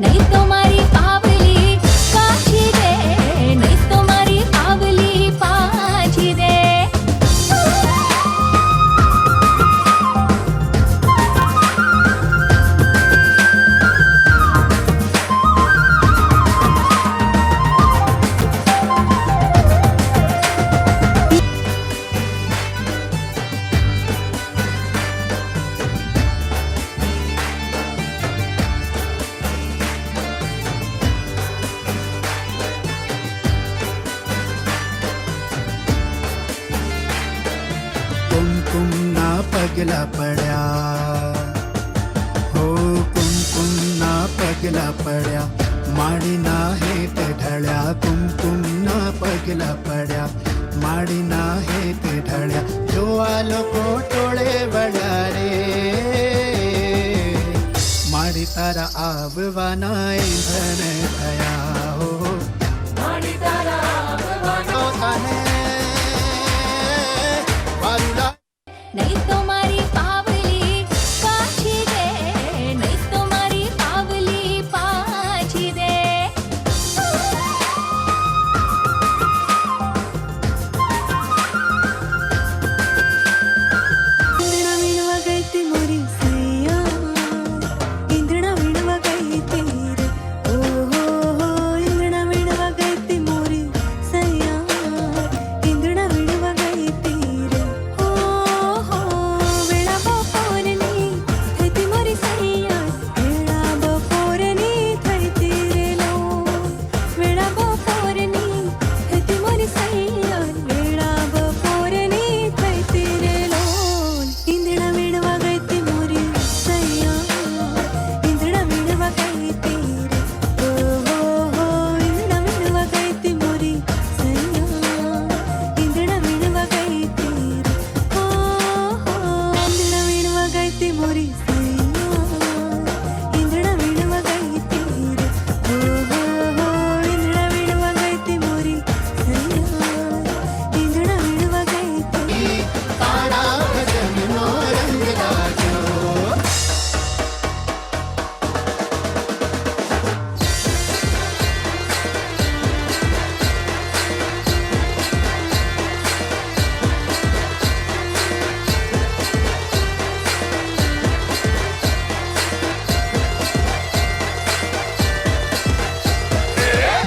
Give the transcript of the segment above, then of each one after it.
नहीं तुम्हारी पावली काशी दे, नहीं तुम्हारी पावली पाची दे। कुमकुम ना पगला पड्या हो, कुमकुम ना पगला पड्या माडी ना हेत ढळ्या, कुमकुम ना पगला पड्या माडी ना हेत ढळ्या, जो आलो कोटोळे वळ्या रे माडी तारा आववाना इंधन थया हो, माडी तारा आववाना थाने वारुला। नहीं तुम्हारी पावली काशी दे, नहीं तुम्हारी पावली पाची दे। इंद्रणा विणवा गैती मोरी सैया, इंद्रणा विणवा गैती रे ओ हो, इंद्रणा विणवा गैती मोरी सैया, इंद्रणा विणवा गैती रे ओ हो। वेळा बपोरनी थैती मोरी सैया, वेळा बपोरनी थैती रे लो, वेळा बपोरनी थैती मोरी सैया, वेळा बपोरनी थैती रे लो। इंद्रणा विणवा गैती मोरी सैया, इंद्रणा विणवा गैती रे ओ हो, इंद्रणा विणवा गैती मोरी सैया, इंद्रणा विणवा गैती रे ओ हो। इंद्रणा विणवा गैती मोरी सैया, इंद्रणा विणवा गैती रे ओ हो, इंद्रणा विणवा गैती मोरी सैया, इंद्रणा विणवा गैती तारा भजन नो रंग लाजो,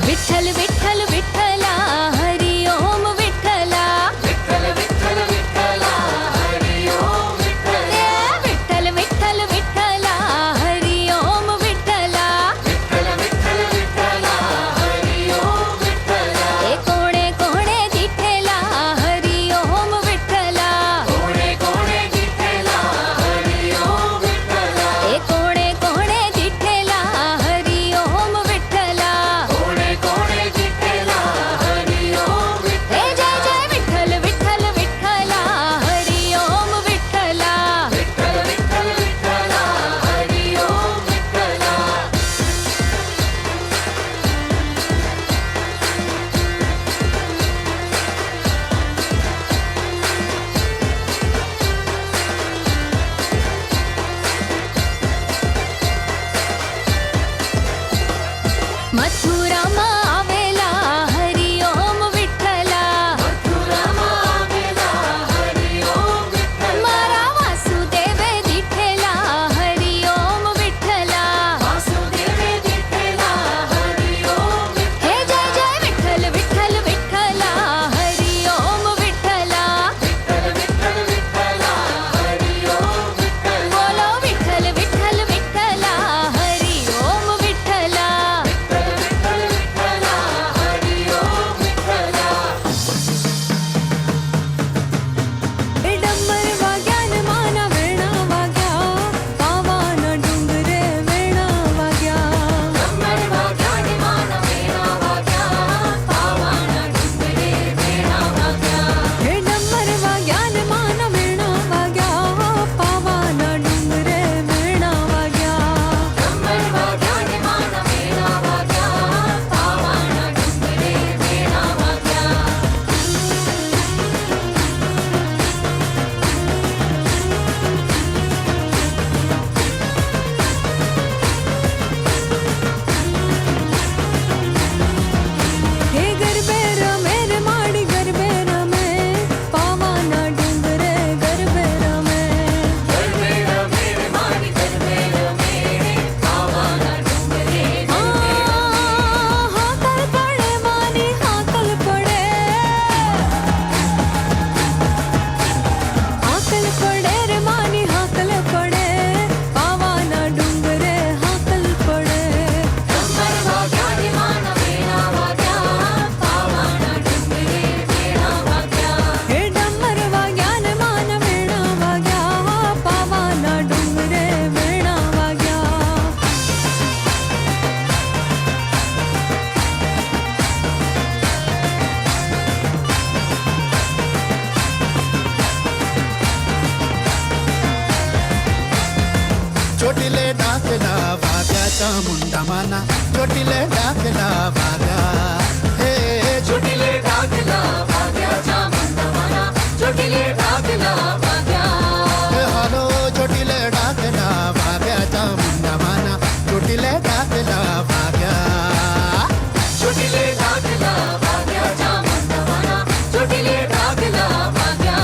विठ्ठल विठ्ठल विठ्ठला हरि ओम विठ्ठला, विठ्ठल विठ्ठल विठ्ठला हरि ओम विठ्ठला, विठ्ठल विठ्ठल विठ्ठला हरि ओम विठ्ठला, विठ्ठल विठ्ठल विठ्ठला हरि ओम विठ्ठला। ए कोणे कोणे जिठेला हरि ओम विठ्ठला, कोणे कोणे जिठेला हरि ओम विठ्ठला, ए कोणे कोणे जिठेला हरि ओम विठ्ठला, कोणे कोणे जिठेला चामुंडा माना चोटीले डाकला भाग्या हे चोटीले डाकला भाग्या चामुंडा माना चोटीले डाकला भाग्या हलो चोटीले डाकला भाग्या चामुंडा माना चोटीले डाकला भाग्या चोटीले डाकला भाग्या चामुंडा माना चोटीले डाकला भाग्या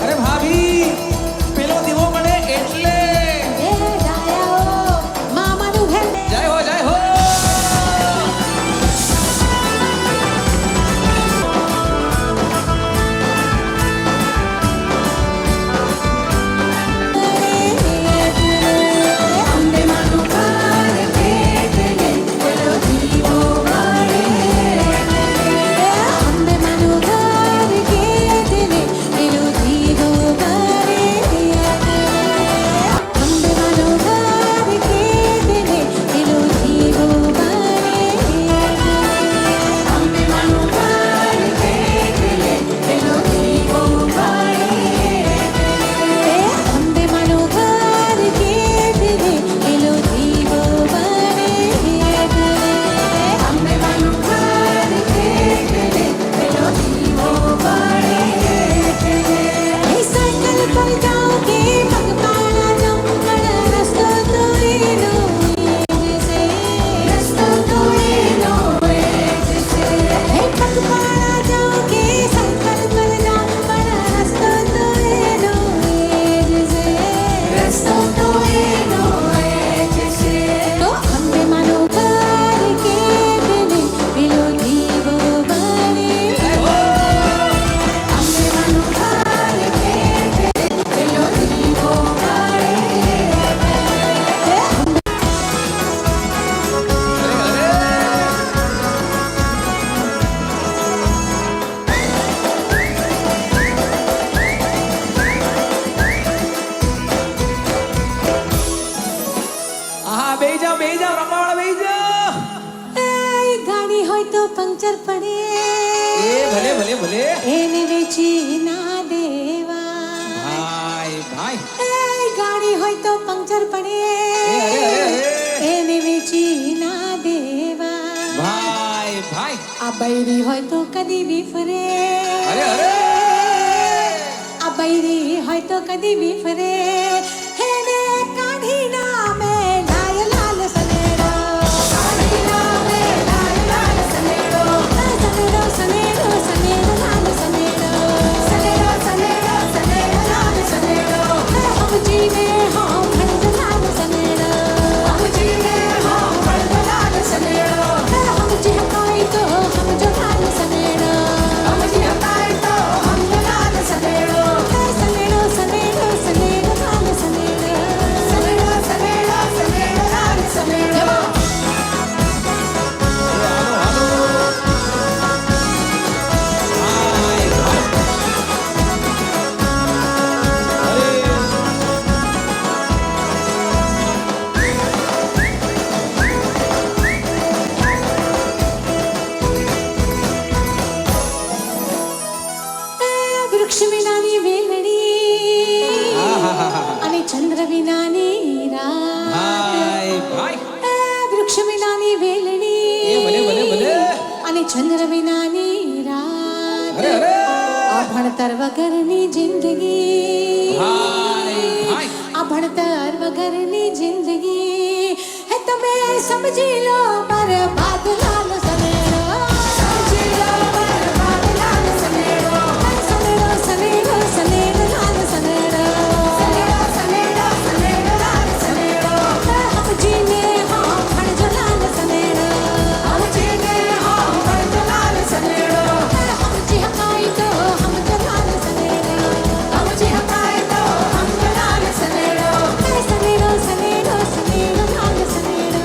અરે ભાભી પેલો દીવો મને એટલે જય હો જય હો હા બેહી જાઓ રમાવાળા બેહી જાઓ ગાડી હોય તો પંક્ચર પડે એ ભલે ભલે ભલે એને વેચી ના દેવા ભાઈ ભાઈ એ ગાડી હોય તો પંક્ચર પડે અરે અરે એને વેચી ના દેવા ભાઈ ભાઈ આ બૈરી હોય તો કદી બી ફરે અરે અરે આ બૈરી હોય તો કદી બી ફરે હેને કાઢી નામે લાય લાલ સનેડો કાઢી નામે લાય લાલ સનેડો સનેડો સનેડો સનેડો લાલ સનેડો સનેડો સનેડો સનેડો લાલ સનેડો હમ જીને હમ ભણદ લાલ સનેડો હમ જીને હમ ભણદ લાલ સનેડો હમ જી હકાઈ તો હમ જો લાલ સનેડો હમ જી હકાઈ તો હમ જો લાલ સનેડો સનેડો સનેડો સનેડો લાલ સનેડો સનેડો સનેડો સનેડો લાલ સનેડો વૃક્ષ વિનાની વેલડી અને ચંદ્ર વિનાની રાત ભાઈ ભાઈ વૃક્ષ વિનાની વેલડી એ ભલે ભલે ભલે અને ચંદ્ર વિનાની રાત અરે અરે આ ભણતર વગરની જિંદગી ભાઈ ભાઈ આ ભણતર વગરની જિંદગી હે તમે સમજી લો બરબાદ લાલ સનેડો સમજી લો બરબાદ લાલ સનેડો સનેડો સનેડો સનેડો લાલ સનેડો સનેડો સનેડો સનેડો લાલ સનેડો હમ જીને હમ ભણજો લાલ સનેડો હમ જીને હમ ભણજો લાલ સનેડો હમ જી હકાઈ તો હમ જો લાલ સનેડો હમ જી હકાઈ તો હમ જો લાલ સનેડો સનેડો સનેડો સનેડો લાલ સનેડો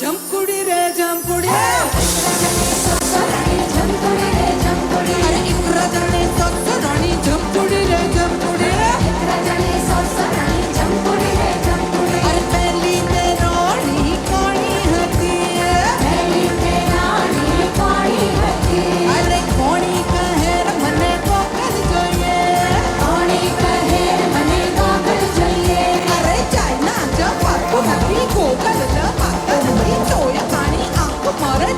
જમકુડી રે જમકુડી જમકુડી રે જમકુડી અરે એક રાજાને સાતસો રાણી જમકુડી રે જમકુડી રાજાને સાતસો રાણી જમકુડી રે જમકુડી અરે પહેલી તે રાણી કોણી હતી પહેલી તે રાણી કોણી હતી અરે કોણી કહે મને કોકલ જોઈએ કોણી કહે મને કોકલ જોઈએ અરે ચાઇના જપાતું નથી કોકલ ન માતા નથી ચોયા પાણી આંખો મારે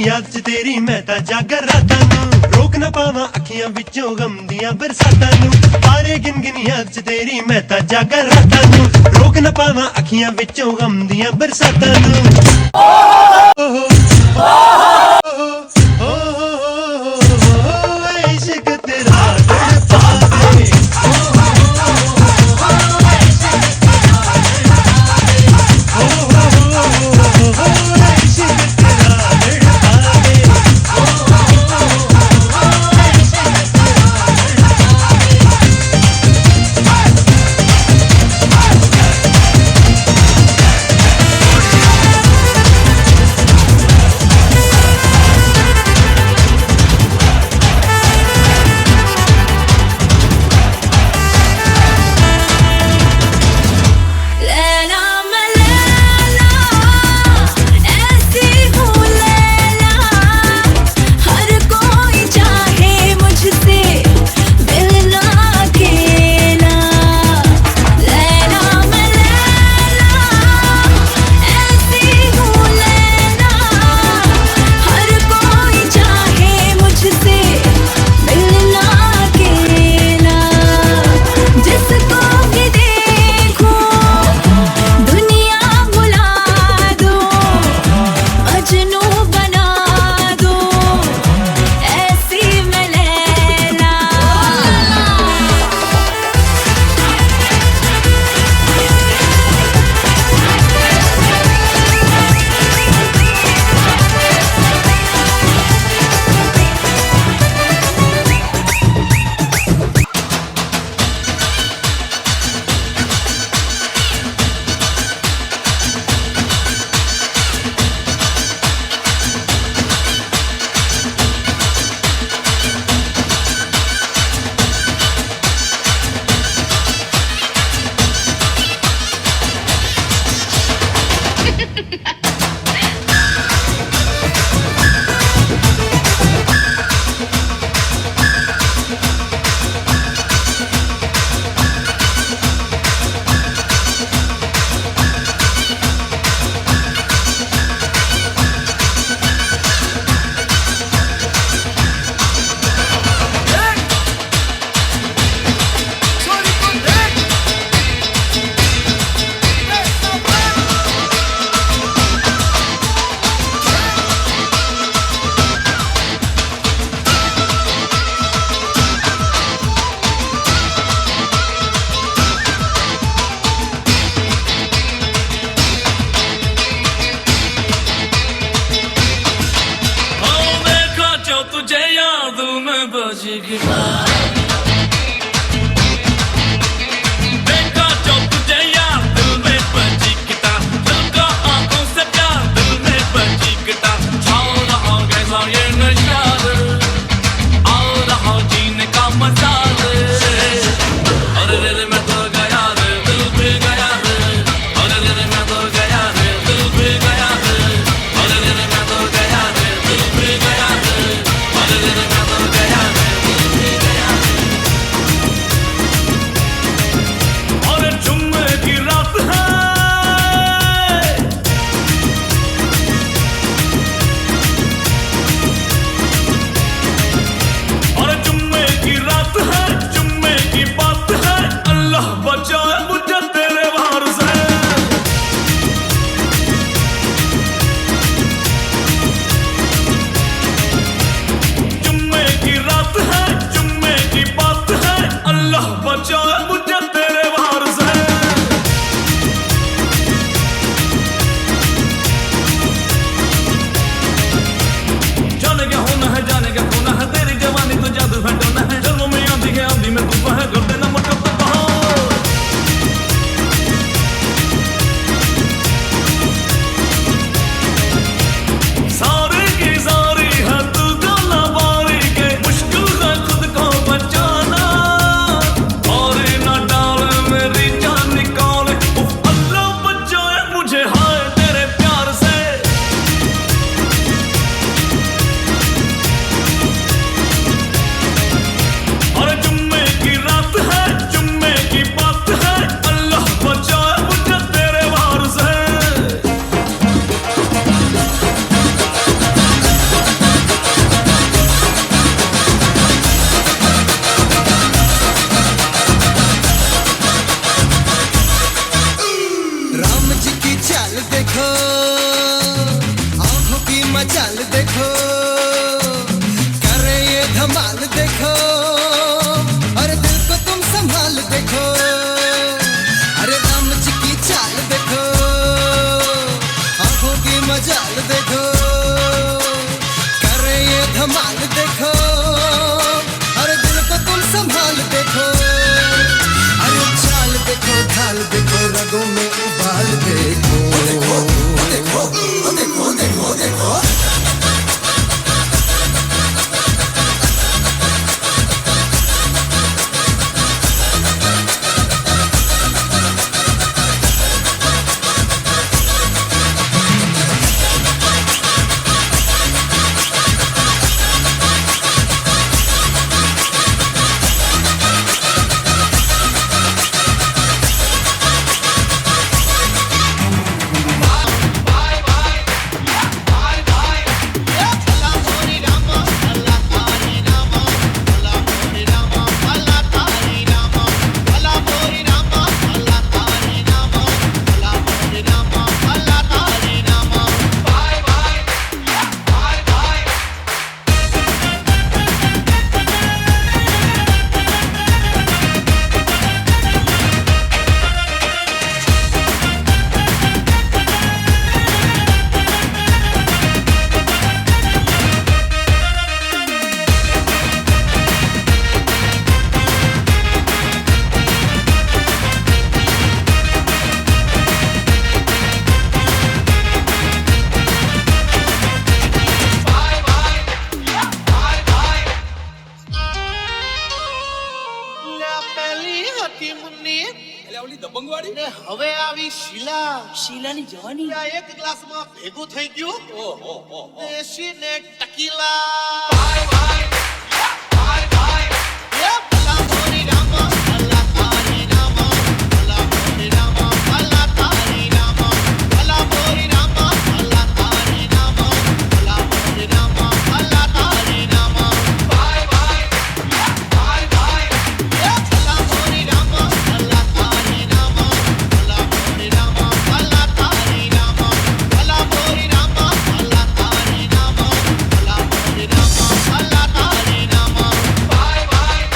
याद च तेरी मैं तां जागर रातां नूं रोक ना पावां अखियां विचों गम दियां बरसातां नूं तारे गिन गिन याद च तेरी मैं तां जागर रातां नूं रोक ना पावां अखियां विचों गम दियां बरसातां नूं इश्क तेरा तड़पावे लैला मैं लैला ऐसी हूँ लैला हर कोई चाहे मुझसे मिलना अकेला लैला मैं लैला ऐसी हूँ लैला हर कोई चाहे मुझसे मिलना अकेला जिसको भी देखो दुनिया भुला दो मजनू बना दो ऐसी मैं लैला देखा जो तुझे याद में बज गया देखा जो तुझे याद दिल में बज गया दिल का आंखों से प्यार दिल में बज गया छाओ रहा कैसा ये नशा आओ रहा जीने का मजा अरे रे मैं तो गया रे दिल भी गया रे अरे रे मैं तो गया रे दिल भी गया रे अरे रे मैं तो गया रे दिल भी गया रे अरे रे मैं तो गया रे दिल भी गया रे દબંગવાળી ને હવે આવી શીલા શીલાની જવાની આ એક ગ્લાસમાં ભેગું થઈ ગયું ઓહો હો દેશી ને ટકીલા એ ભલા મોરી રામા ભલા તારી રામા ભલા મોરી રામા ભલા તારી રામા ભલા મોરી રામા ભલા તારી રામા ભલા મોરી રામા ભલા તારી રામા બાય બાય એ ભલા મોરી રામા ભલા તારી રામા ભલા મોરી રામા ભલા તારી રામા ભલા મોરી રામા ભલા તારી રામા ભલા મોરી રામા ભલા તારી રામા બાય બાય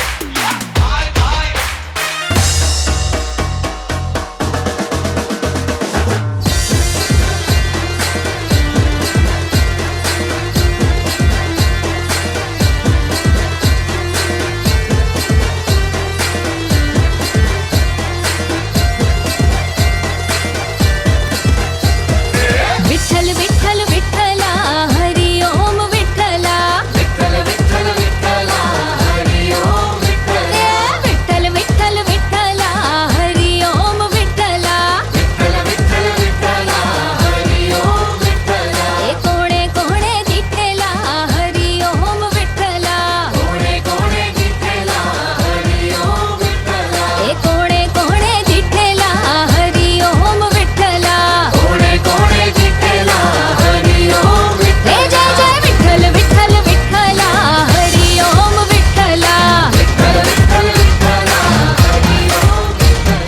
विठ्ठल विठ्ठल विठ्ठला हरि ओम विठ्ठला विठ्ठल विठ्ठल विठ्ठला हरि ओम विठ्ठला विठ्ठल विठ्ठल विठ्ठला हरि ओम विठ्ठला विठ्ठल विठ्ठल विठ्ठला हरि ओम विठ्ठला कोणे कोणे दिठेला हरि ओम विठ्ठला कोणे कोणे दिठेला हरि ओम विठ्ठला कोणे कोणे दिठेला हरि ओम विठ्ठला कोणे कोणे दिठेला हरि ओम विठ्ठला जय जय विठ्ठल विठ्ठल विठ्ठला हरि ओम विठ्ठला विठ्ठल विठ्ठल विठ्ठला हरि ओम विठ्ठला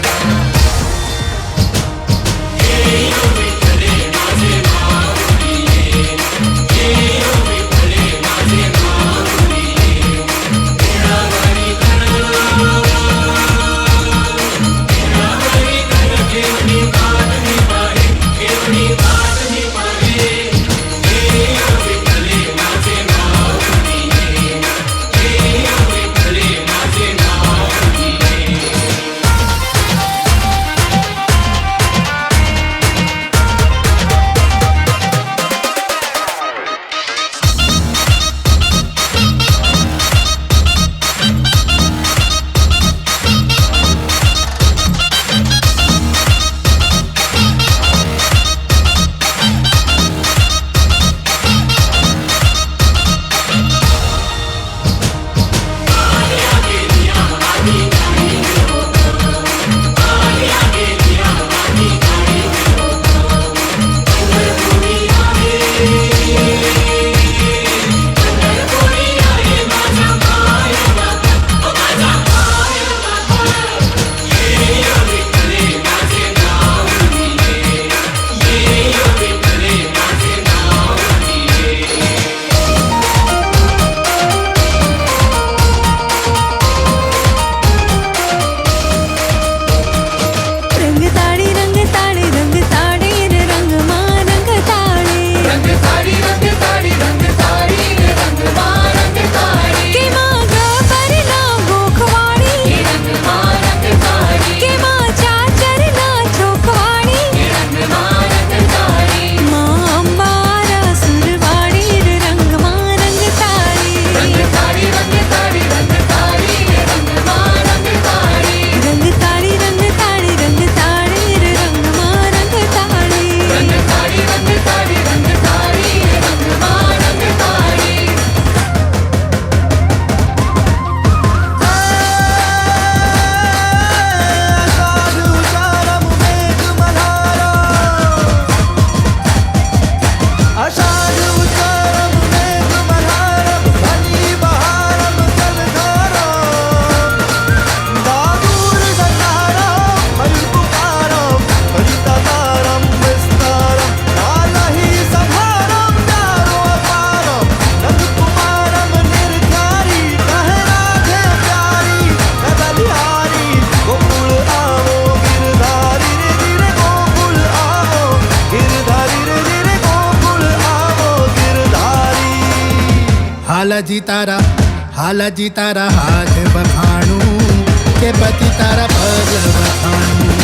હાલાજી તારા હાથ વખાણું કે પતિ તારા પગ વખાણું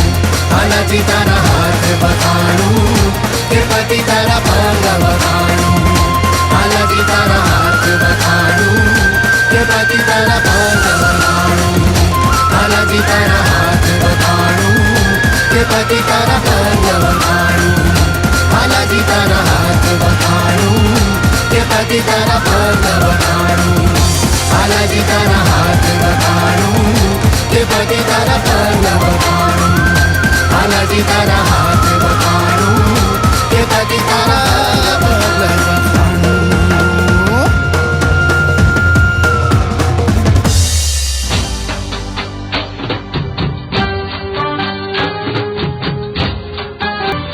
હાલાજી તારા હાથ વખાણું કે પતિ તારા પગ વખાણું હાલાજી તારા હાથ વખાણું કે પતિ તારા પગ વખાણું હાલાજી તારા હાથ વખાણું पति तारा पग वखाणूं बालाजी तारा हाथ वखाणूं के पति तारा पग वखाणूं बालाजी तारा हाथ वखाणूं के पति तारा पग वखाणूं बालाजी तारा हाथ वखाणूं के पति तारा पग वखाणूं।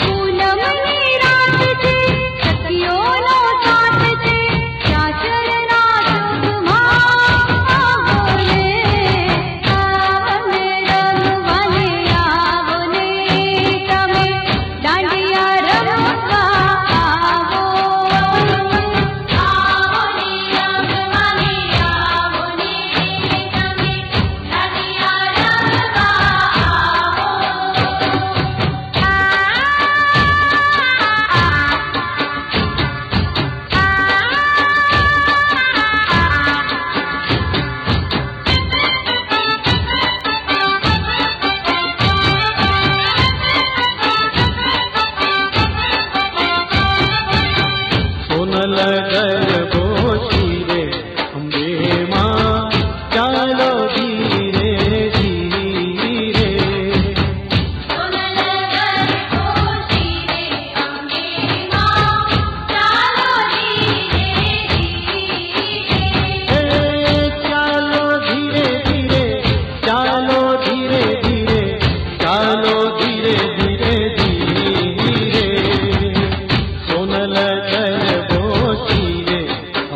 પૂનમની રાત છે સખીઓનો સાથ છે ચાચરના સુખમાં બોલે આવને રમવાને આવને તમે દાંડિયા રમવા આવો આવને રમવાને આવને તમે सोनल गलबोशी रे अम्बे माँ चालो धीरे धीरे चालो धीरे धीरे चालो धीरे धीरे चालो धीरे धीरे धीरे सोनल गलबोशी रे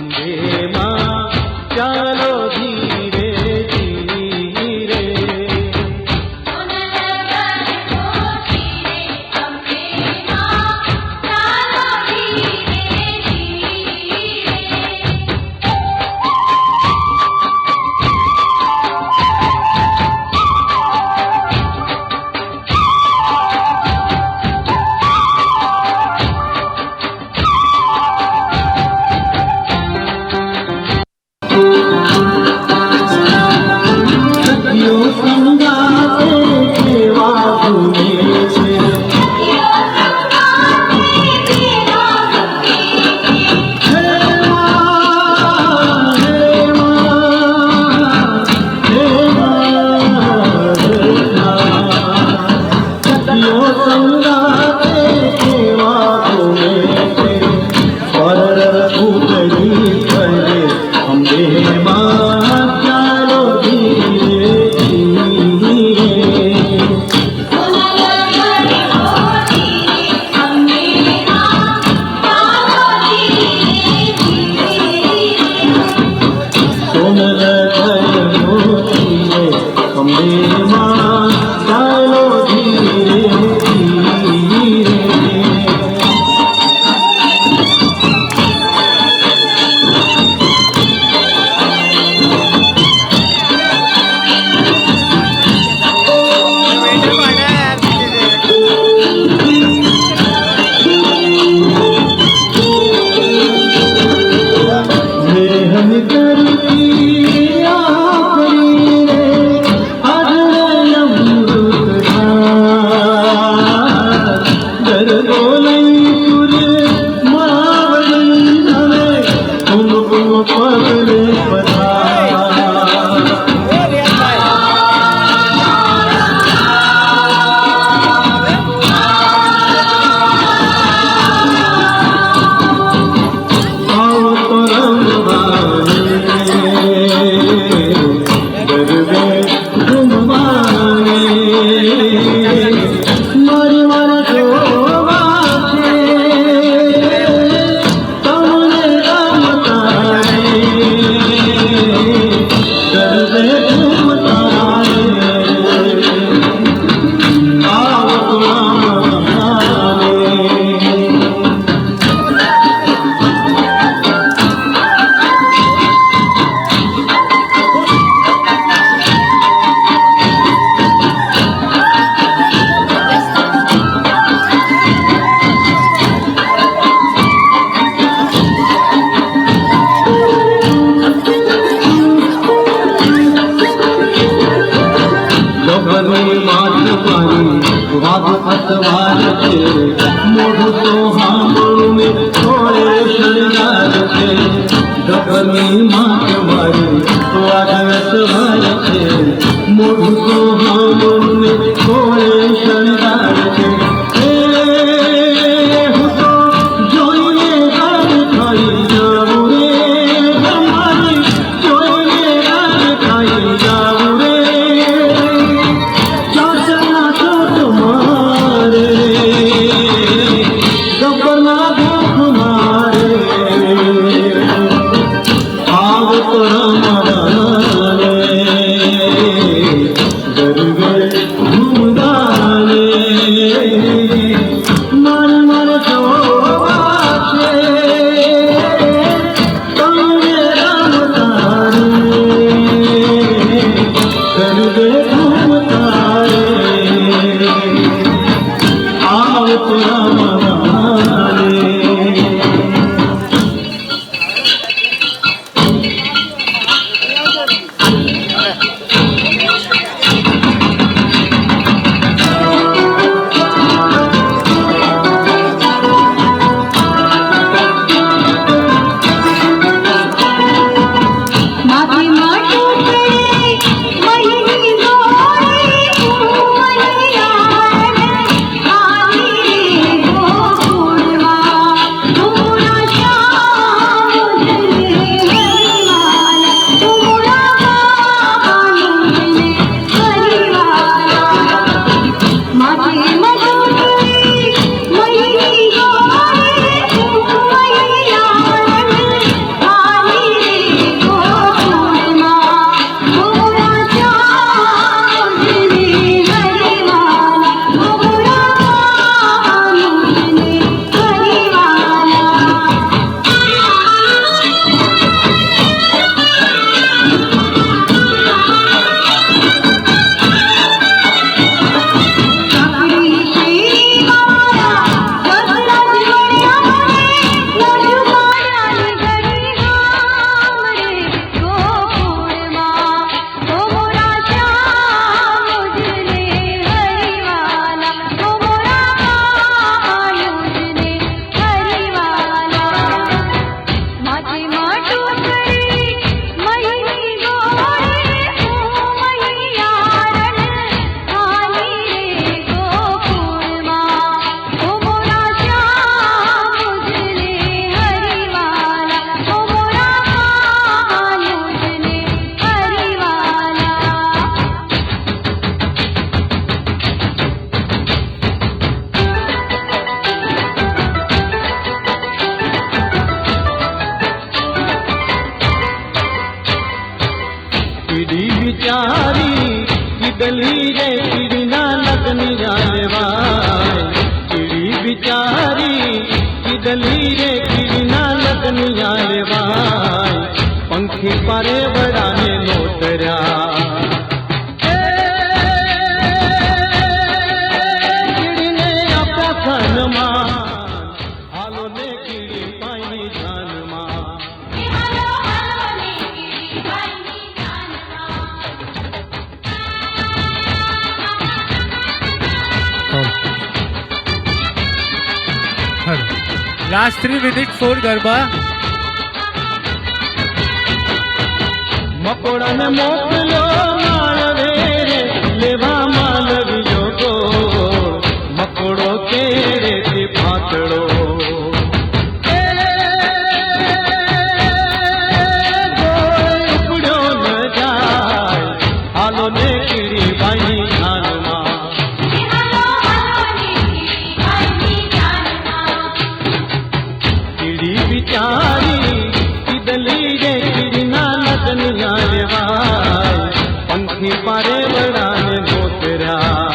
अम्बे माँ चालो धीरे धीरे सखियों संगाते सेवा भूले छे सखियों संगाते सेवा भूले छे पर उतरी करे अम्बे माँ चालो धीरे धीरे सोनल गलबोशी रे अम्बे माँ चालो धीरे धीरे मेरे हम करती आखरी रे अधर अमृत दर बोलई सुर मावली हवे कुमकुम पगले पधार आओ तो रमवाने असवार छे मोढू तो हांभळू ने थोड़े शृंगार छे गगनी मात मारी वादळ सवार छे मोढू तो हांभळू ने थोड़े शृंगार छे હું તો જોઈને રાગ ખાઈ જાઉં રે તમારી જોઈને રાગ ખાઈ જાઉં રે ચાચના ચોટ મારે ગબ્બરના ભૂખ મારે આવ તો રમદાને ગરવે ઘૂમદાને मन मन जोवा छे तमे राम तारे करवे घूम तारे आव तो राम गाने માથી માટું કરે મહિની ગોરી મૈયા આલી ગોકુળમાં તુમરા શ્યામ હરિવાલા તુમરા કાનુને હરિવાલા માથી માટું કરે મહિની ગોરી મૈયા આલી ગોકુળમાં તુમરા શ્યામ હરિવાલા તુમરા કાનુને કાકડી શ્રી મારા વસલા જીવણ્યા મને નજુ મારાની ઘરી હામરે ગોકુળમાં તોમરા શ્યામ મુજને હરિવાલા તોમરા કાનુને હરિવાલા માથી માટું કરી મહિની ગોરી મૈયારણ આલી રે ગોકુળમાં તોમરા શ્યામ મુજને હરિવાલા તોમરા કાનુને હરિવાલા पीड़ी बिचारी किदली रे पीड़ीना लगन जानेवाय पीड़ी बिचारी किदली रे पीड़ीना लगन जानेवाय पंखी पारे वडाने नोतर्या કીડીને આપ્યા ખાનમાં હાલો ને કીડી પાઈની જાનમાં Last 3 minutes 4 ગરબા મકોડાને મોકલ્યો માળવે રે લેવા માલવ્યો ગોળ મકોડો કેરેથી ફાટડો ગોળ ઉપડ્યો ન જાય હાલો ને કીડી બાઈ જાનમાં કીડી બિચારી કિદલી રે કીડીના લગન જાનેવાય પંખી પારે વડાને નોતર્યા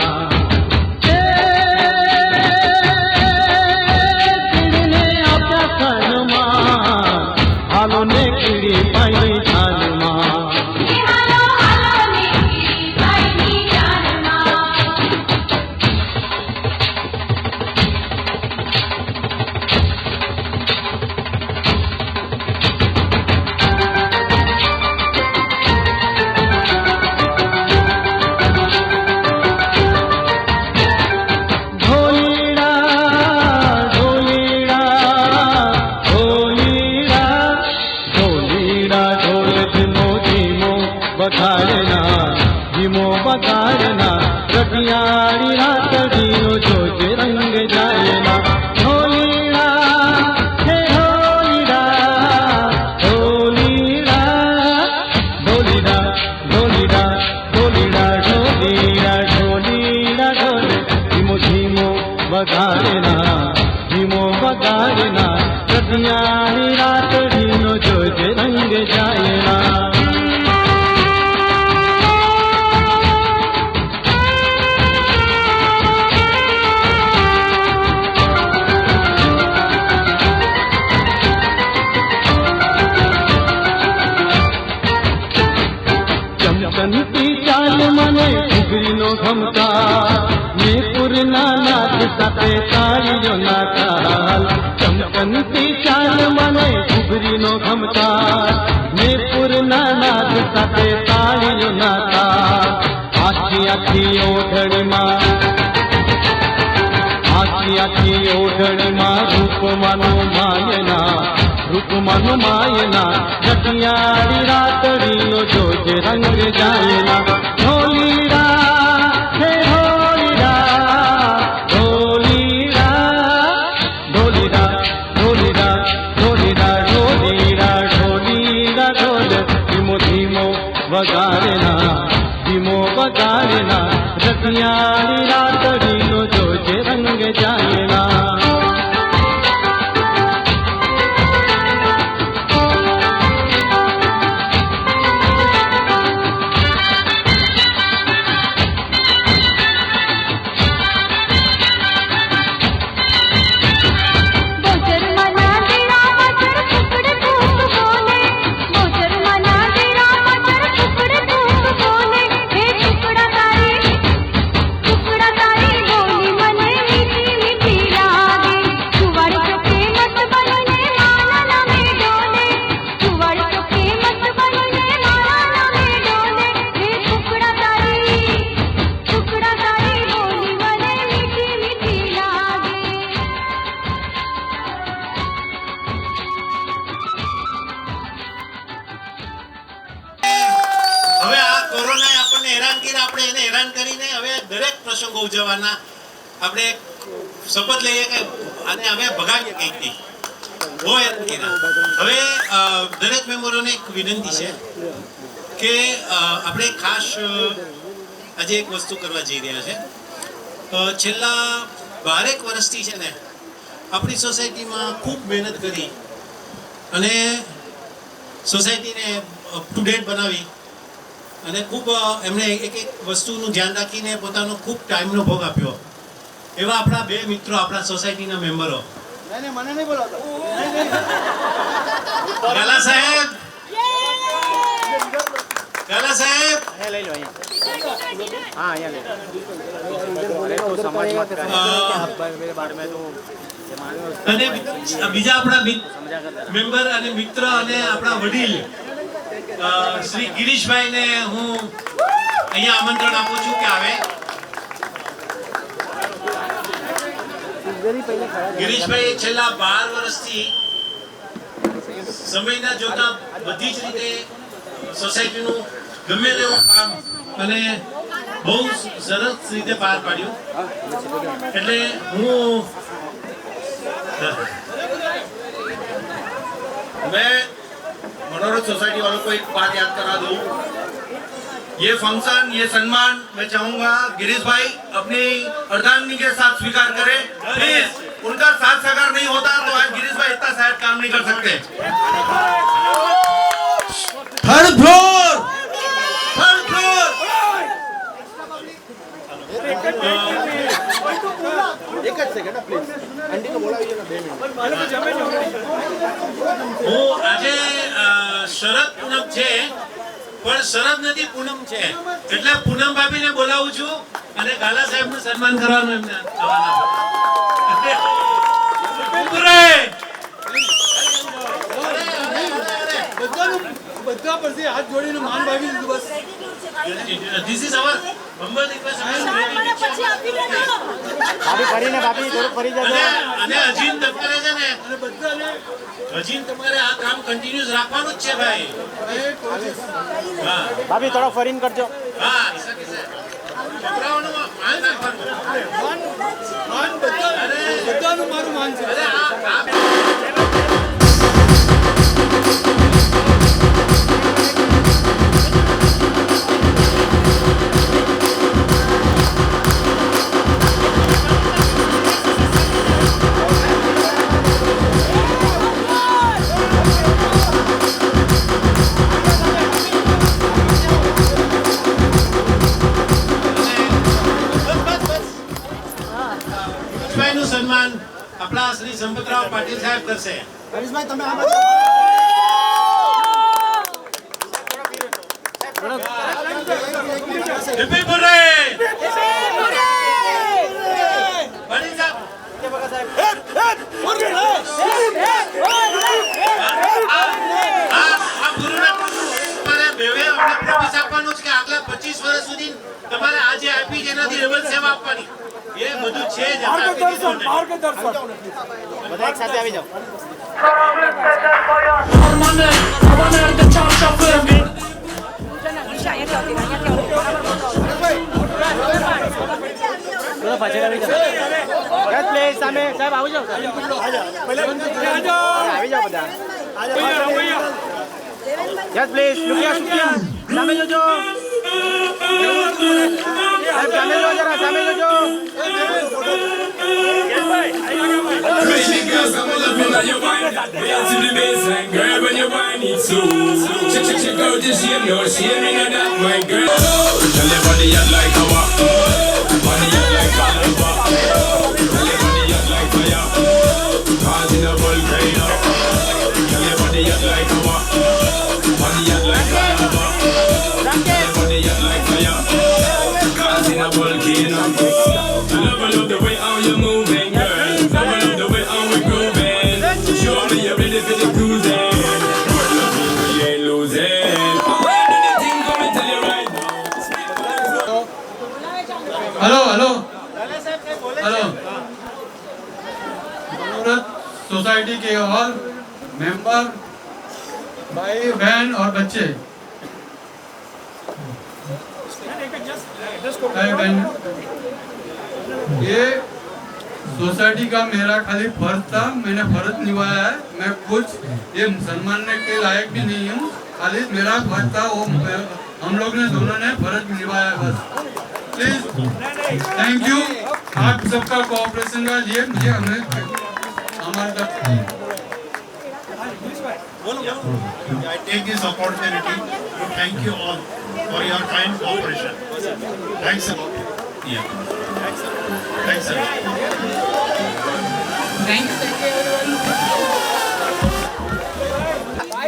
કીડીને આપ્યા ખાનમાં હાલો ને કીડી પાઈ જાનમાં ધીમો ધીમો વગાડના ધીમો વગાડના રટિયાળી રાતડીનો જોજે રંગ જાયના ઢોલીડા હે ઢોલીડા ઢોલીડા ઢોલીડા ઢોલીડા ઢોલીડા ઢોલીડા ઢોલીડા ઢોલે ધીમો ધીમો વગાડના ધીમો વગાડના રટિયાળી રાતડીનો જોજે રંગ જાયના ચમકનતી ચાલ મને ઘૂઘરીનો ઘમકાર ને પૂરના નાદ સાથે તાળીઓના તાલ ચમકનતી ચાલ મને ઘૂઘરીનો ઘમકાર ને પૂરના નાદ સાથે તાળીઓના તાલ આખી આખી ઓઢણીમાં આખી આખી ઓઢણીમાં રૂપમાનું માયના જટિયાળી રાતડીનો જોજે રંગ જાયના ઢોલીડા હે ઢોલીડા ઢોલીડા ઢોલીડા ઢોલીડા ઢોલીડા ઢોલીડા ઢોલીડા ઢોલ ધીમો ધીમો વગાડના ધીમો વગાડના રટિયાળી રાતડીનો જોજે રંગ જાયના गोचर मना तेरा मचर टुकड़ टूट बोले गोचर मना तेरा मचर टुकड़ टूट बोले हे टुकड़ा तारी बोली मने मीठी मीठी लागे चुवाड़ी चुके मत बनने माला में डोले चुवाड़ी चुके मत बनने माला में डोले हे टुकड़ा तारी बोली मने मीठी मीठी लागे હવે આ કોરોનાએ આપણને હેરાન કર્યા, આપણે એને હેરાન કરીને હવે દરેક પ્રસંગો ઉજવવાના આપણે શપથ લઈએ કે આને હવે ભગાવીએ કંઈકથી. બહુ હેરાન કર્યા. હવે દરેક મેમ્બરોને એક વિનંતી છે કે આપણે ખાસ આજે એક વસ્તુ કરવા જઈ રહ્યા છે. છેલ્લા 12 વર્ષથી છે ને આપણી સોસાયટીમાં ખૂબ મહેનત કરી અને સોસાયટીને અપ ટુ ડેટ બનાવી અને ખૂબ એમણે એક એક વસ્તુનું ધ્યાન રાખીને પોતાનો ખૂબ ટાઈમનો ભોગ આપ્યો. એવા આપણા 2 મિત્રો આપણા સોસાયટીના મેમ્બરો ગાલા સાહેબ અને બીજા આપણા મેમ્બર અને મિત્ર અને આપણા વડીલ શ્રી ગિરીશભાઈને હું અહીંયા આમંત્રણ આપું છું કે આવે. ગિરીશભાઈ છેલ્લા 12 વર્ષથી સમયના જોતા બધી જ રીતે સોસાયટીનું ગમે તેવું કામ અને બહુ સરસ રીતે પાર પાડ્યું. એટલે मैं मनोरथ सोसाइटी वालों को एक बात याद करा दूं. ये फंक्शन, ये सम्मान मैं चाहूंगा गिरीश भाई अपनी अर्धांगिनी के साथ स्वीकार करें प्लीज. उनका साथ सहकार नहीं होता तो आज गिरीश भाई इतना शायद काम नहीं कर सकते. થર્ડ ફ્લોર હું આજે શરદ પૂનમ છે પણ શરદ નથી પૂનમ છે એટલે પૂનમ ભાભીને બોલાવું છું અને ગાલા સાહેબનું સન્માન કરવાનું એમને આવવાના. બધા પરથી હાથ જોડીને માન ભાગી દીધું બસ. This is our humble request. ભાભી ફરીને ભાભી થોડું ફરી જજો. અને હજી તમારે છે ને અને બધાને હજી તમારે આ કામ કન્ટિન્યુઅસ રાખવાનું જ છે ભાઈ. હા ભાભી થોડો ફરીને કરજો. હા શકે છે. છોકરાઓનું માન રાખવાનું. માન બધાનું મારું માન છે. અરે આ નું સન્માન આપણા શ્રી સંપતરાવ પાટીલ સાહેબ કરશે. હરીશભાઈ તમે આ હિપ્પી હુર્રે! પાટીલ સાહેબ આ ગુરુના તમારે બેવે અમને પ્રોમિસ આપવાનું છે કે આગલા 25 વર્ષ સુધી તમારે આ જે આપી છે એનાથી ડબલ સેવા આપવાની. એ બધું છે જ. માર્ગદર્શન બધા એક સાથે આવી જાઓ. થોડો પાછળ આવી જાઓ. યસ પ્લીઝ સામે સાહેબ આવી જાઓ. આવી જાઓ બધા. યસ પ્લીઝ શુક્રિયા સામે જોજો. સાહેબ સામે જોજો જરા સામે જોજો. Baby girl, come on up in your wine. Dance to the baseline, girl, when you whine it so. Check out the shame, no shame in that, my girl. Tell your body hot like a wap. Body hot like a lava. Tell your body hot like fire. Cause in a volcano. Tell your body hot like a wap. Body hot like a lava. Tell your body hot like fire. Cause in a volcano. I love the way how you moving, girl. Hello hello hello मनोरथ society के और member भाई बहन और बच्चे भाई बहन ये सोसाइटी का मेरा खाली फर्ज था, मैंने फर्ज निभाया है। मैं कुछ ये सम्मान के लायक भी नहीं हूँ, खाली मेरा फर्ज था, वो हम लोग ने दोनों ने फर्ज निभाया बस। प्लीज थैंक यू आप सबका कोऑपरेशन का लिए मुझे हमें हमारे तक। I take this opportunity to thank you all for your kind cooperation. Thanks a lot. Yeah. Thanks a lot.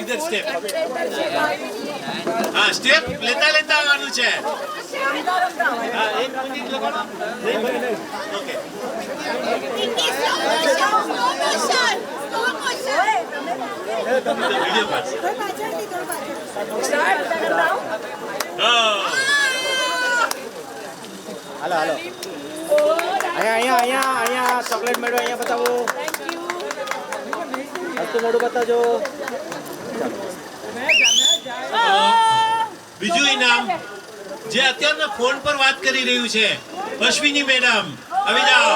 इधर स्टेप. हाँ स्टेप लेता लेता आवानू छे. हाँ एक मिनट लगाना. ओके. वीडियो पास. હાલો હાલો અહીંયા અહીંયા અહીંયા અહીંયા ચોકલેટ મેળવો અહીંયા બતાવો. હસ્તું મોઢું બતાવજો. બીજું ઇનામ જે અત્યારના ફોન પર વાત કરી રહ્યું છે અશ્વિની મેડમ આવી જાઓ.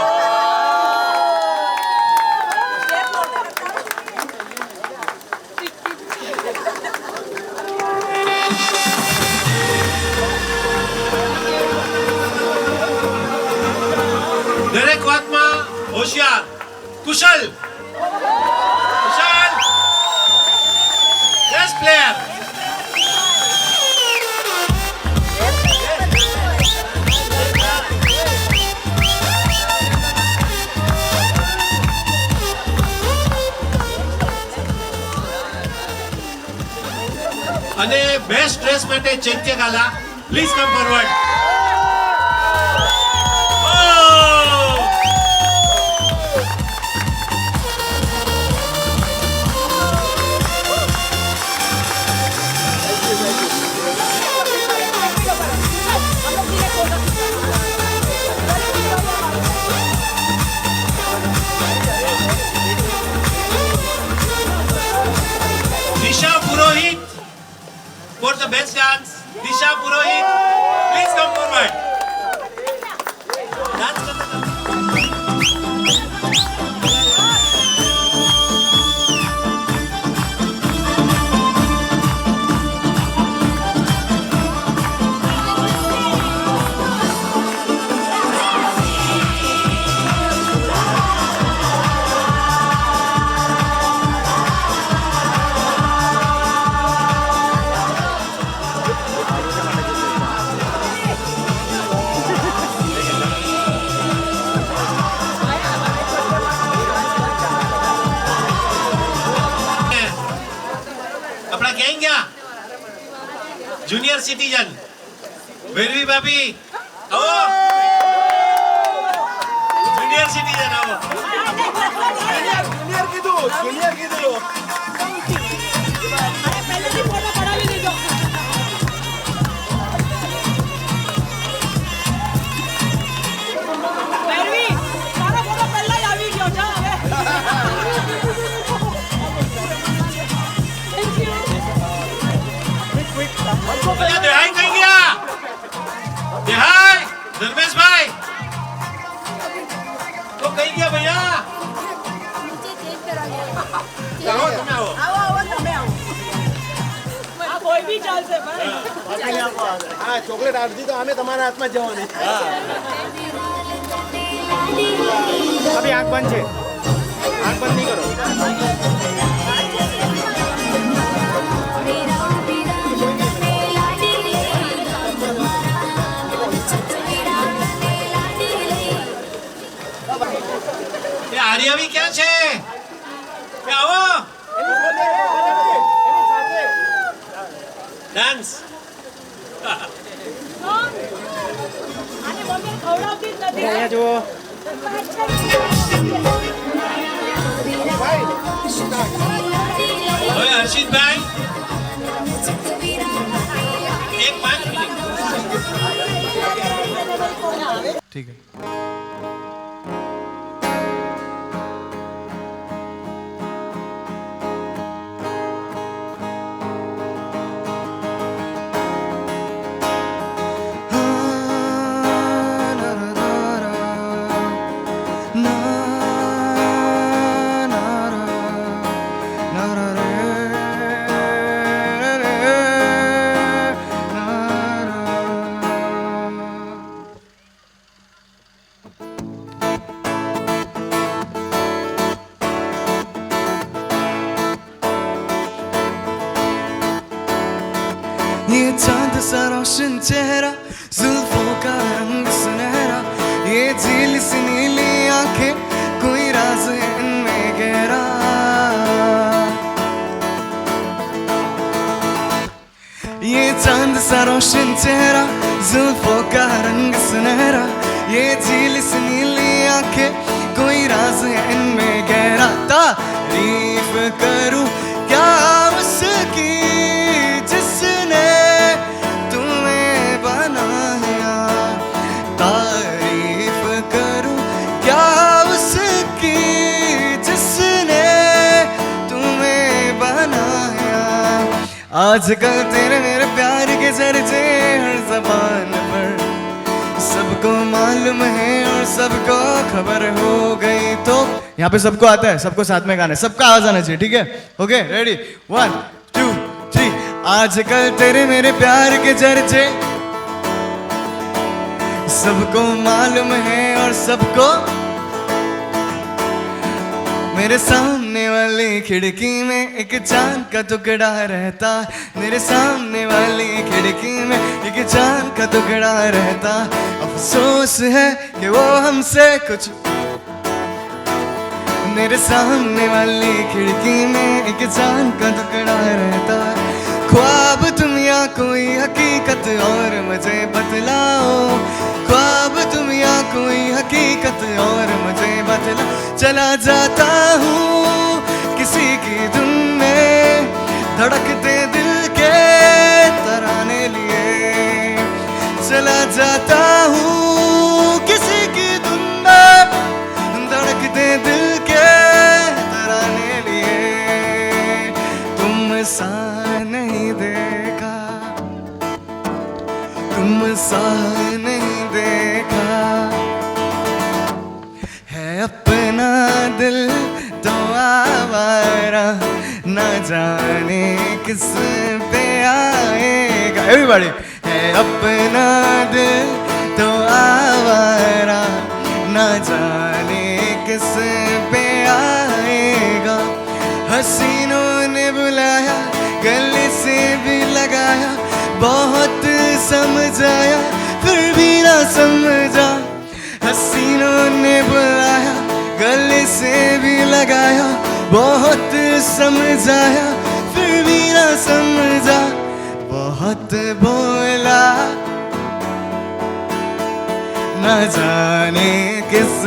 દરેક વાતમાં હોશિયાર કુશલ કુશલ બેસ્ટ પ્લેયર. અને બેસ્ટ ડ્રેસ માટે Chaitya Gala please come forward. for the best dance, Disha Purohit. Please come forward. Dance करते हैं। अपना गैंग क्या जूनियर सिटीजन भैरवी भाभी आओ जूनियर सिटीजन आओ जूनियर की दो भैया दिहाई कहीं गया दिहाई धर्मेश भाई तो कहीं गया भैया आओ तुम आओ कोई भी चाल से भाई हाँ चॉकलेट आप दी तो हमें तुम्हारे हाथ में जवान है अभी आँख बंद है आँख बंद नहीं करो आर्या भी क्या छे क्या हो डांस અહીંયા જુઓ ओए हर्षित भाई एक 5 मिनट ठीक है ये चांद सा रोशन चेहरा जुल्फों का रंग सुनहरा ये झील सी नीली आंखें कोई राज है इनमें गहरा ये चांद सा रोशन चेहरा जुल्फों का रंग सुनहरा ये झील सी नीली आंखें कोई राज है इनमें गहरा तारीफ करूं क्या उसकी जिसने तुम्हें बनाया तारीफ करूं क्या उसकी जिसने तुम्हें बनाया आजकल तेरे मेरे प्यार के चर्चे हर ज़बान पर सबको मालूम है और सबको खबर हो गई तो यहाँ पे सबको आता है सबको साथ में गाना है सबका आवाज आना चाहिए ठीक है ओके रेडी 1 2 3 आजकल तेरे मेरे प्यार के चर्चे सबको मालूम है और सबको मेरे सामने वाली खिड़की में एक चांद का टुकड़ा रहता मेरे सामने वाली खिड़की में एक चांद का टुकड़ा रहता अफसोस है कि वो हमसे कुछ मेरे सामने वाली खिड़की में एक चांद का टुकड़ा रहता ख्वाब तुम या कोई हकीकत और मुझे बतलाओ ख्वाब तुम या कोई हकीकत और मुझे बतला चला जाता हूँ किसी की धुन में धड़कते दिल के तराने लिए चला जाता हूँ किसी की धुन में धड़कते दिल के तराने लिए तुम सा नहीं देखा तुमसा नहीं देखा है अपना दिल तो आवारा न जाने किस पे आएगा एवरीबॉडी है अपना दिल तो आवारा न जाने किस पे आएगा हसीनों ने बुलाया गले से भी लगाया बहुत समझाया फिर भी ना समझा हसीनों ने बुलाया गले से भी लगाया बहुत समझाया फिर भी ना समझा बहुत बोला न जाने किस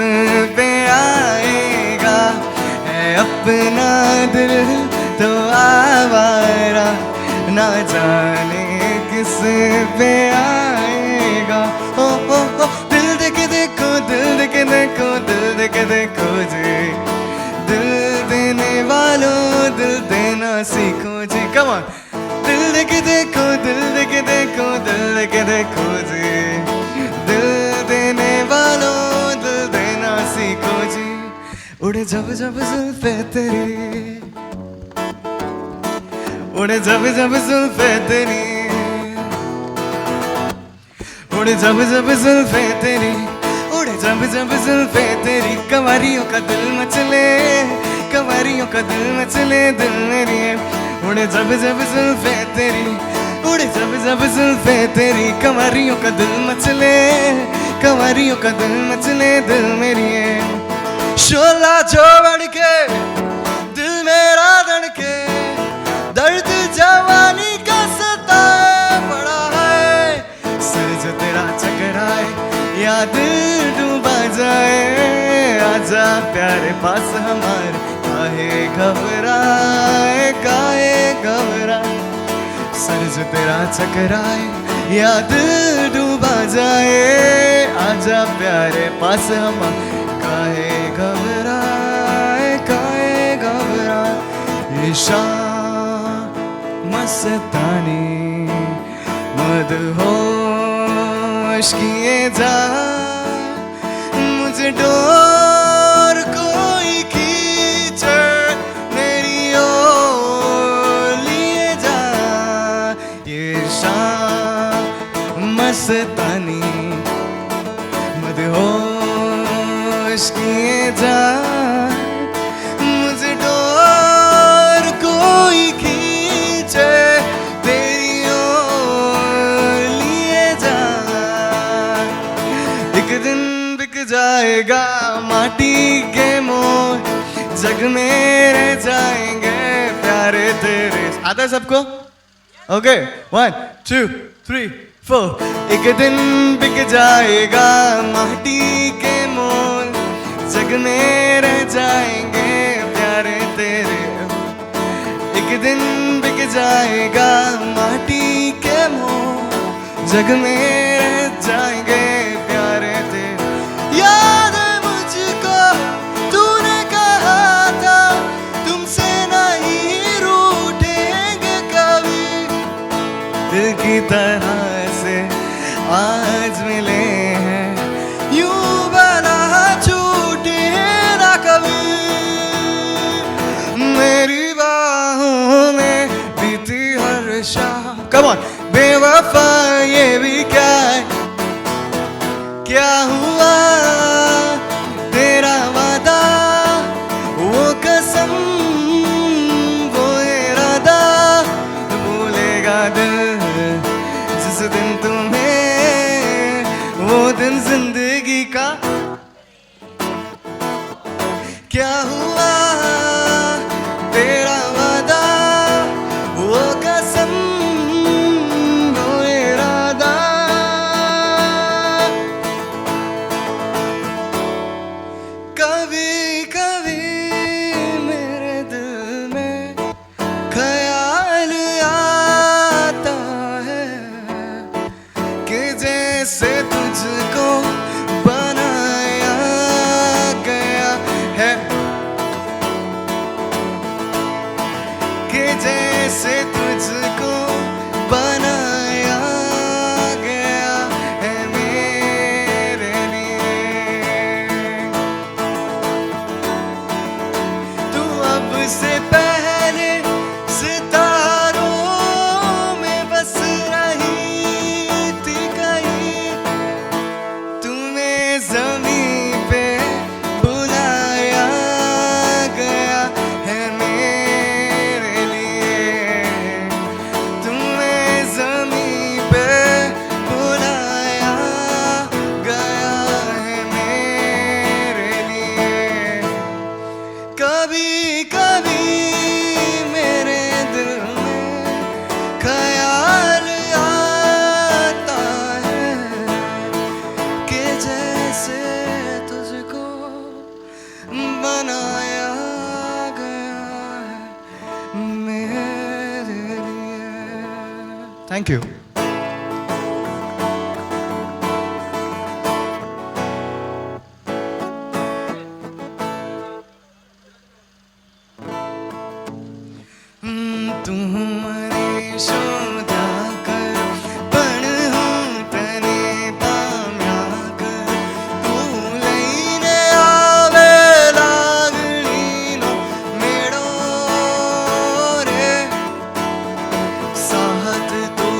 पे आएगा है अपना दिल तो आवारा न जाने किस पे आएगा ओ दिल देके देखो दिल देके देखो दिल देके देखो जी दिल देने वालों दिल देना सीखो जी कम ऑन दिल देके देखो दिल देके देखो दिल देके देखो जी दिल देने वालों दिल देना सीखो जी उड़े जब जब जुल्फे तेरी उड़े जब जब जुल्फे तेरी उड़े जब जब जुल्फे तेरी उड़े जब जब जुल्फे तेरी कंवारियों का दिल मचले कंवारियों का दिल मचले दिल मेरी उड़े जब जब जुल्फे तेरी उड़े जब जब जुल्फे तेरी कंवारियों का दिल मचले कंवारियों का दिल मचले दिल मेरी शोला जो बढ़ के दिल मेरा धड़के दर्द जवानी का सताए बड़ा है सर जो तेरा चकराए या दिल डूबा जाए आजा प्यारे पास हमारे काहे घबराए सर जो तेरा चकराए या दिल डूबा जाए आजा प्यारे पास हमारे काहे घबराए मस्तानी मदहोश किए जा मुझे डोर कोई खींचे मेरी ओर लिए जा ये शाम मस्तानी मदहोश किए जा मुझे डोर कोई खींचे तेरी ओर लिए जा एक दिन बिक जाएगा माटी के मोर जग में रह जाएंगे प्यारे तेरे आता है सबको ओके 1 2 3 4 एक दिन बिक जाएगा माटी के मोल जग में रह जाएंगे प्यारे तेरे एक दिन बिक जाएगा माटी के मोल जग में रह जाएंगे प्यारे तेरे याद है मुझको तूने कहा था तुमसे नहीं रूठेंगे कभी दिल की तरह से आज मिले हैं यूं बना छूटे ना कभी मेरी बाहों में बीती हर शाम कम ऑन बेवफा ये भी क्या है क्या हुआ तेरा वादा वो कसम वो इरादा भूलेगा दिल जिस दिन तुम्हें वो दिन जिंदगी का क्या हुआ तेरा वादा वो कसम वो इरादा कभी कभी मेरे दिल में ख्याल आता है कि जैसे तुझको बना थैंक यू. तुम्हारे शोधा कर पण हूँ तने पाम्या कर तू लईने आवे लागणीनो मेळो रे साथ तू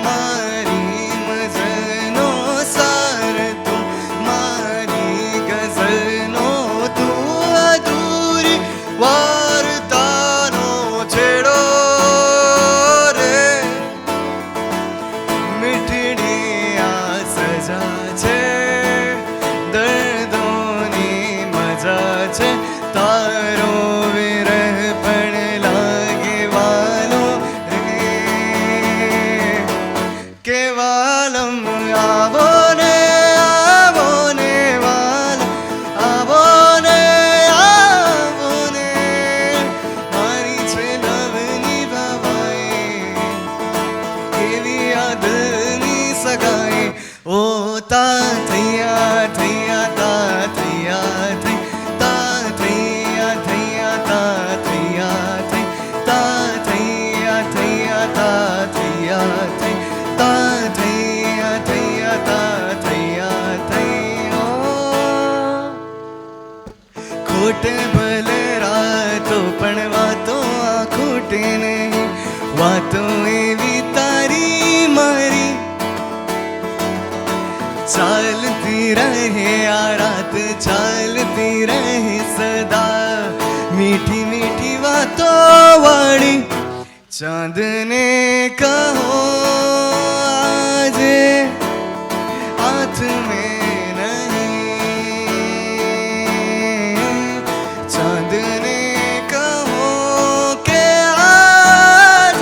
मारी मजनो सार तू मारी गजनो तू अधूरी वार्तानो छेड़ो तारो विरह पण लागे वालो रे केवलम आवो ने वाला आवो ने मारी छे लवनी भवाए केवी याद नी सगाए ओ ता थैया थैया ता थैया थै खोटे भले रातो पण वातो आ खोटे नहीं वातो एवी तारी मारी चालती रहे आ रात चालती रहे सदा मीठी मीठी बातों वाली चांदने कहो आज हाथ में नहीं चांदने कहो के आज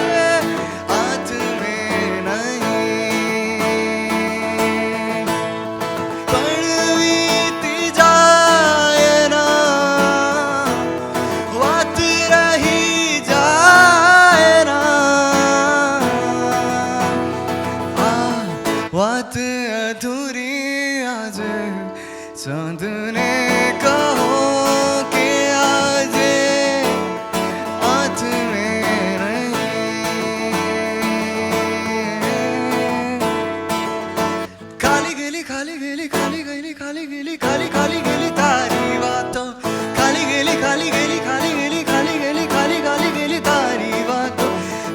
हाथ में नहीं पड़वीती जाए ना बात रही जाए ना बात अधूरी आज चांदने कहो के आज हाथ में नहीं खाली गेली खाली गेली खाली गेली खाली गेली खाली खाली गेली तारी बातों खाली गेली खाली गेली खाली गेली खाली गेली खाली खाली गेली तारी बातों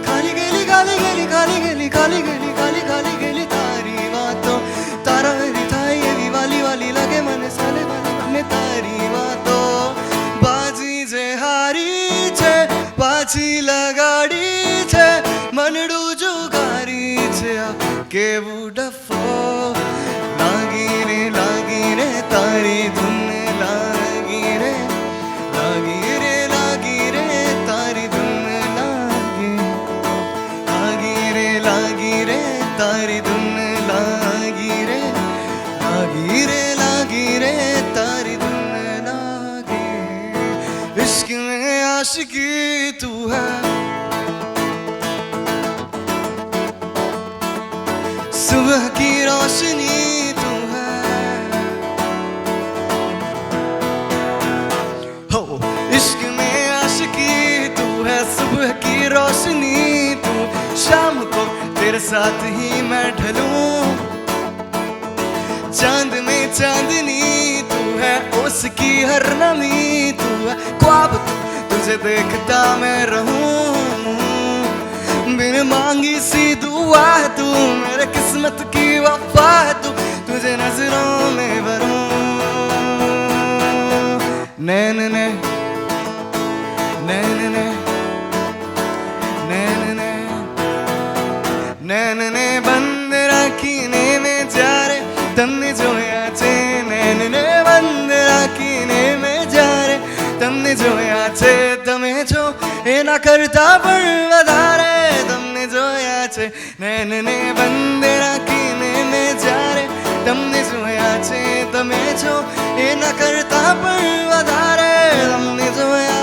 खाली गेली खाली गेली खाली गेली खाली गेली खाली खाली गेली तारी बातों तारा मेरी थाई एवी वाली वाली लगे मन साले મને તારી વાતો બાજી જે હારી છે પાછી લગાડી છે મનડું જુગારી છે આ કેવું ડફો લાગી રે તારી ધૂન લાગી રે તારી ધૂન લાગી રે તારી ધૂન લાગી રે तारी धुन लागे इश्क में आशिकी तू है सुबह की रोशनी तू है हो इश्क में आशिकी तू है सुबह की रोशनी तू शाम को तेरे साथ ही मैं ढलूं चांद में चांदनी तू है उसकी हर नमी तू है ख्वाब तुझे देखता मैं रहूं बिन मांगी सी दुआ है तू मेरे किस्मत की वफा है तू तुझे नजरों में भरूं नैन ने नैन ने नैन ने नैन ने बंद रखीने में जा रे तमने जोया छे नैनने बंद राखीने में जा रे तमने जोया छे तमे जो एना करता पण वधारे तमने जोया छे नैनने बंद राखीने में जा रे तमने जोया छे तमे जो एना करता पण वधारे तमने जोया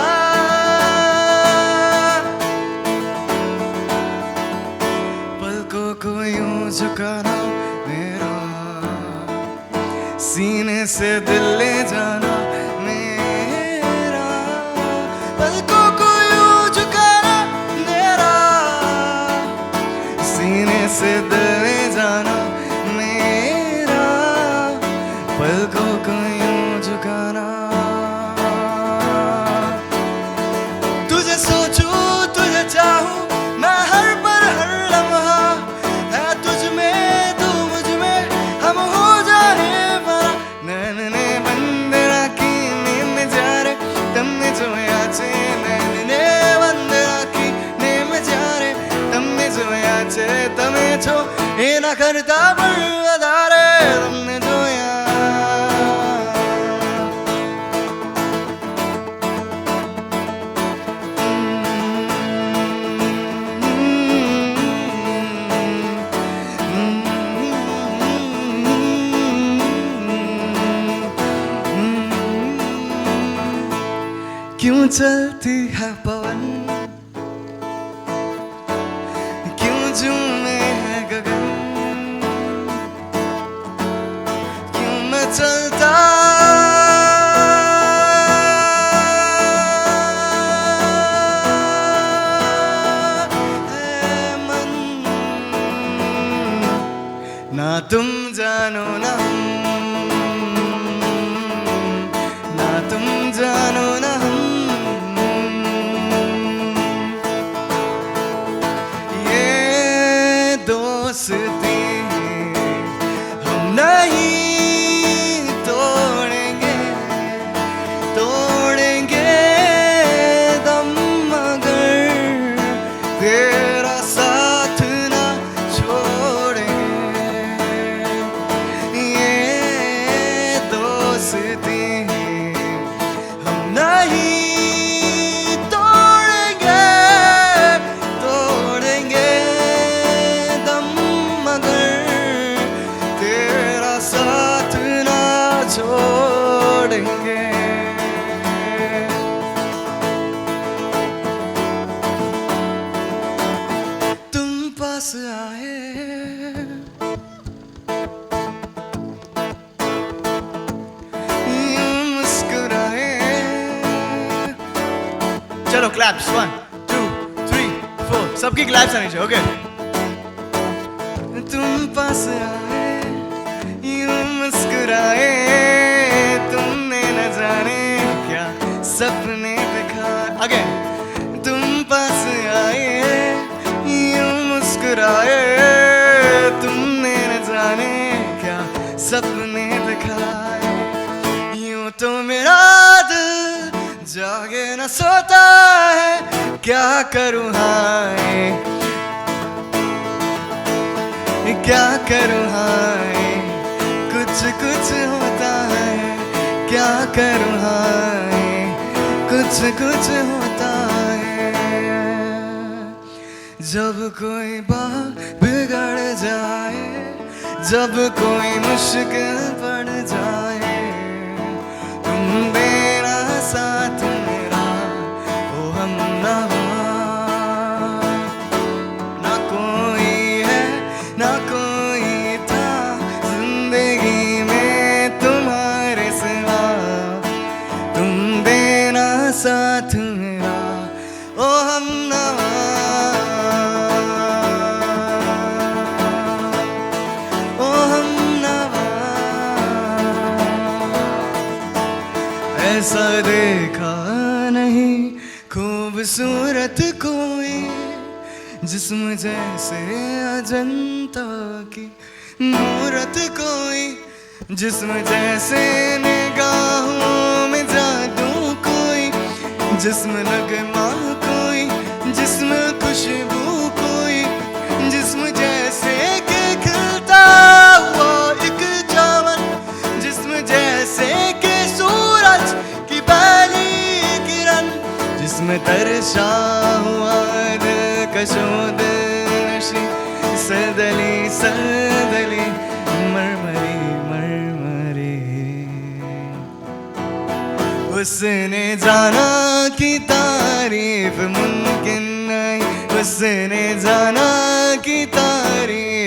पलकों को यूं झुकाना मेरा, सीने से दिल ले जाना मेरा, पलकों को यूं झुकाना मेरा, सीने से दिल ले जाना मेरा, पलकों को यूं झुकाना। तुझे सोचूं तुझे चाहूं मैं हर पल हर लम्हा, है तुझ में तू मुझ में हम हो जाने वाला। नैन ने बंद राखी नींद जा रे तमने जो याचे, नैन ने बंद राखी नींद जा रे तमने जो याचे, तमे छो ए ना करता पर વધારે તમને જોયા। क्यों चलती है पवन, क्यों झूमे है गगन, क्यों मैं चलता है मन, ना तुम जानो ना हम, ना तुम जानो ना हम, दोस्ती हम नहीं तोड़ेंगे, तोड़ेंगे दम मगर तेरा साथ ना छोड़ेंगे। ये दोस्ती हम नहीं तोड़ेंगे, तोड़ेंगे साथ ना छोड़ेंगे। तुम पास आए यूं मुस्कुराए, चलो क्लैप्स 1 2 3 4 सबकी क्लैप्स आनी चाहिए। ओके तुम पास आए यूं मुस्कुराए, तुमने न जाने क्या सपने दिखाए। अगेन तुम पास आए यूं मुस्कुराए, तुमने न जाने क्या सपने दिखाए। यूं तो मेरा दिल जागे न सोता है, क्या करूँ हाय क्या करूँ हाय, कुछ कुछ होता है, क्या करूँ हाय कुछ कुछ होता है। जब कोई बात बिगड़ जाए, जब कोई मुश्किल पड़ जाए, तुम देना साथ मेरा ओ हमनवा। ना कोई है ना कोई था जिंदगी में तुम्हारे सिवा, तुम देना साथ मेरा ओ हमनवा, ओ हमनवा। ऐसा देखा नहीं खूबसूरत कोई, जिस्म जैसे अजंता की मूरत कोई, जिस्म जैसे निगाहों में जादू कोई, जिस्म नगमा कोई, जिस्म खुशबू कोई, जिस्म जैसे कि खिलता हुआ एक चावल, जिस्म जैसे कि सूरज की पहली किरण, जिस्म तरशा हुआ दिलकशो दिलनशी, सरदली सरदली मरमरी मरमरी। उसने जाना कि तारीफ मुमकिन नहीं, उसने जाना कि तारीफ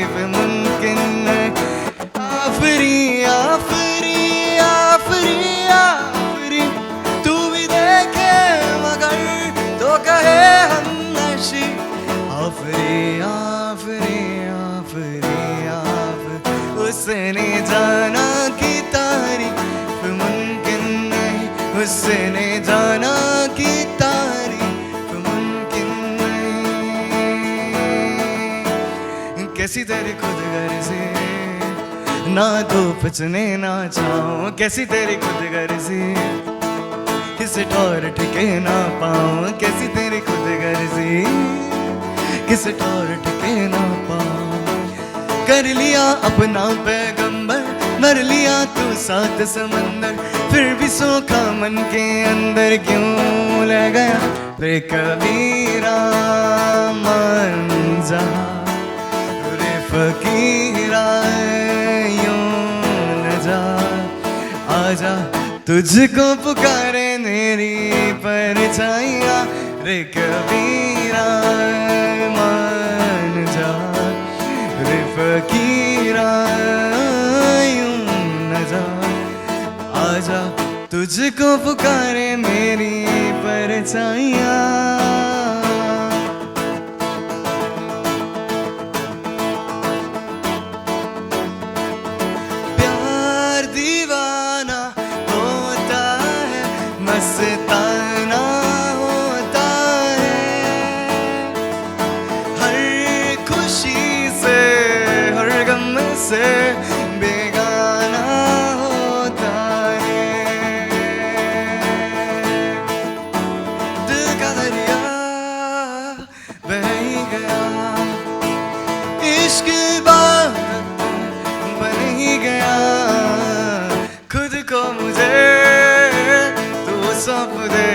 उसने जाना कि तारीफ मुमकिन नहीं, उसने जाना कि तारीफ मुमकिन नहीं। कैसी तेरी खुद गर्जी, ना धूप चुने ना छाऊं, कैसी तेरी खुद गर्जी, किसे ठौर ठिके ना पाऊं, कैसी तेरी खुद गर्जी, किसे ठौर ठिके ना पाऊं। कर लिया अपना पैगंबर, मर लिया तू सात समंदर, फिर भी सोखा मन के अंदर क्यों ले गया रे कबीरा। मान जा रे फकीरा, यूं न जा, आजा तुझको पुकारे मेरी परछाइयाँ रे कबीरा। मान जा रे फकीरा, यूं न जा, आजा तुझको पुकारे मेरी परछाइयाँ। प्यार दीवाना होता है, मस्ताना होता है, हर खुशी से हर गम से बेगाना होता है। दिल का दरिया बह ही गया, इश्क इबादत बन ही गया, खुद को मुझे तू सौंप दे,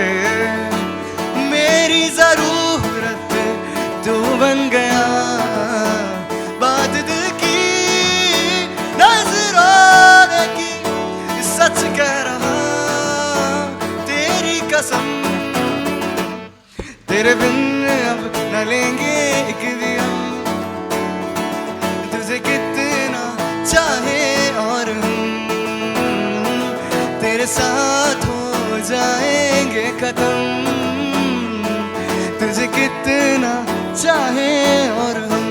मेरी जरूरत तू बन गया। बात दिल की नजरों की सच कह रहा, तेरी कसम, तेरे बिन अब न लेंगे एक भी हम, तुझे कितना चाहे और हम तेरे साथ हो जाएंगे खत्म, तुझे कितना चाहे और हम।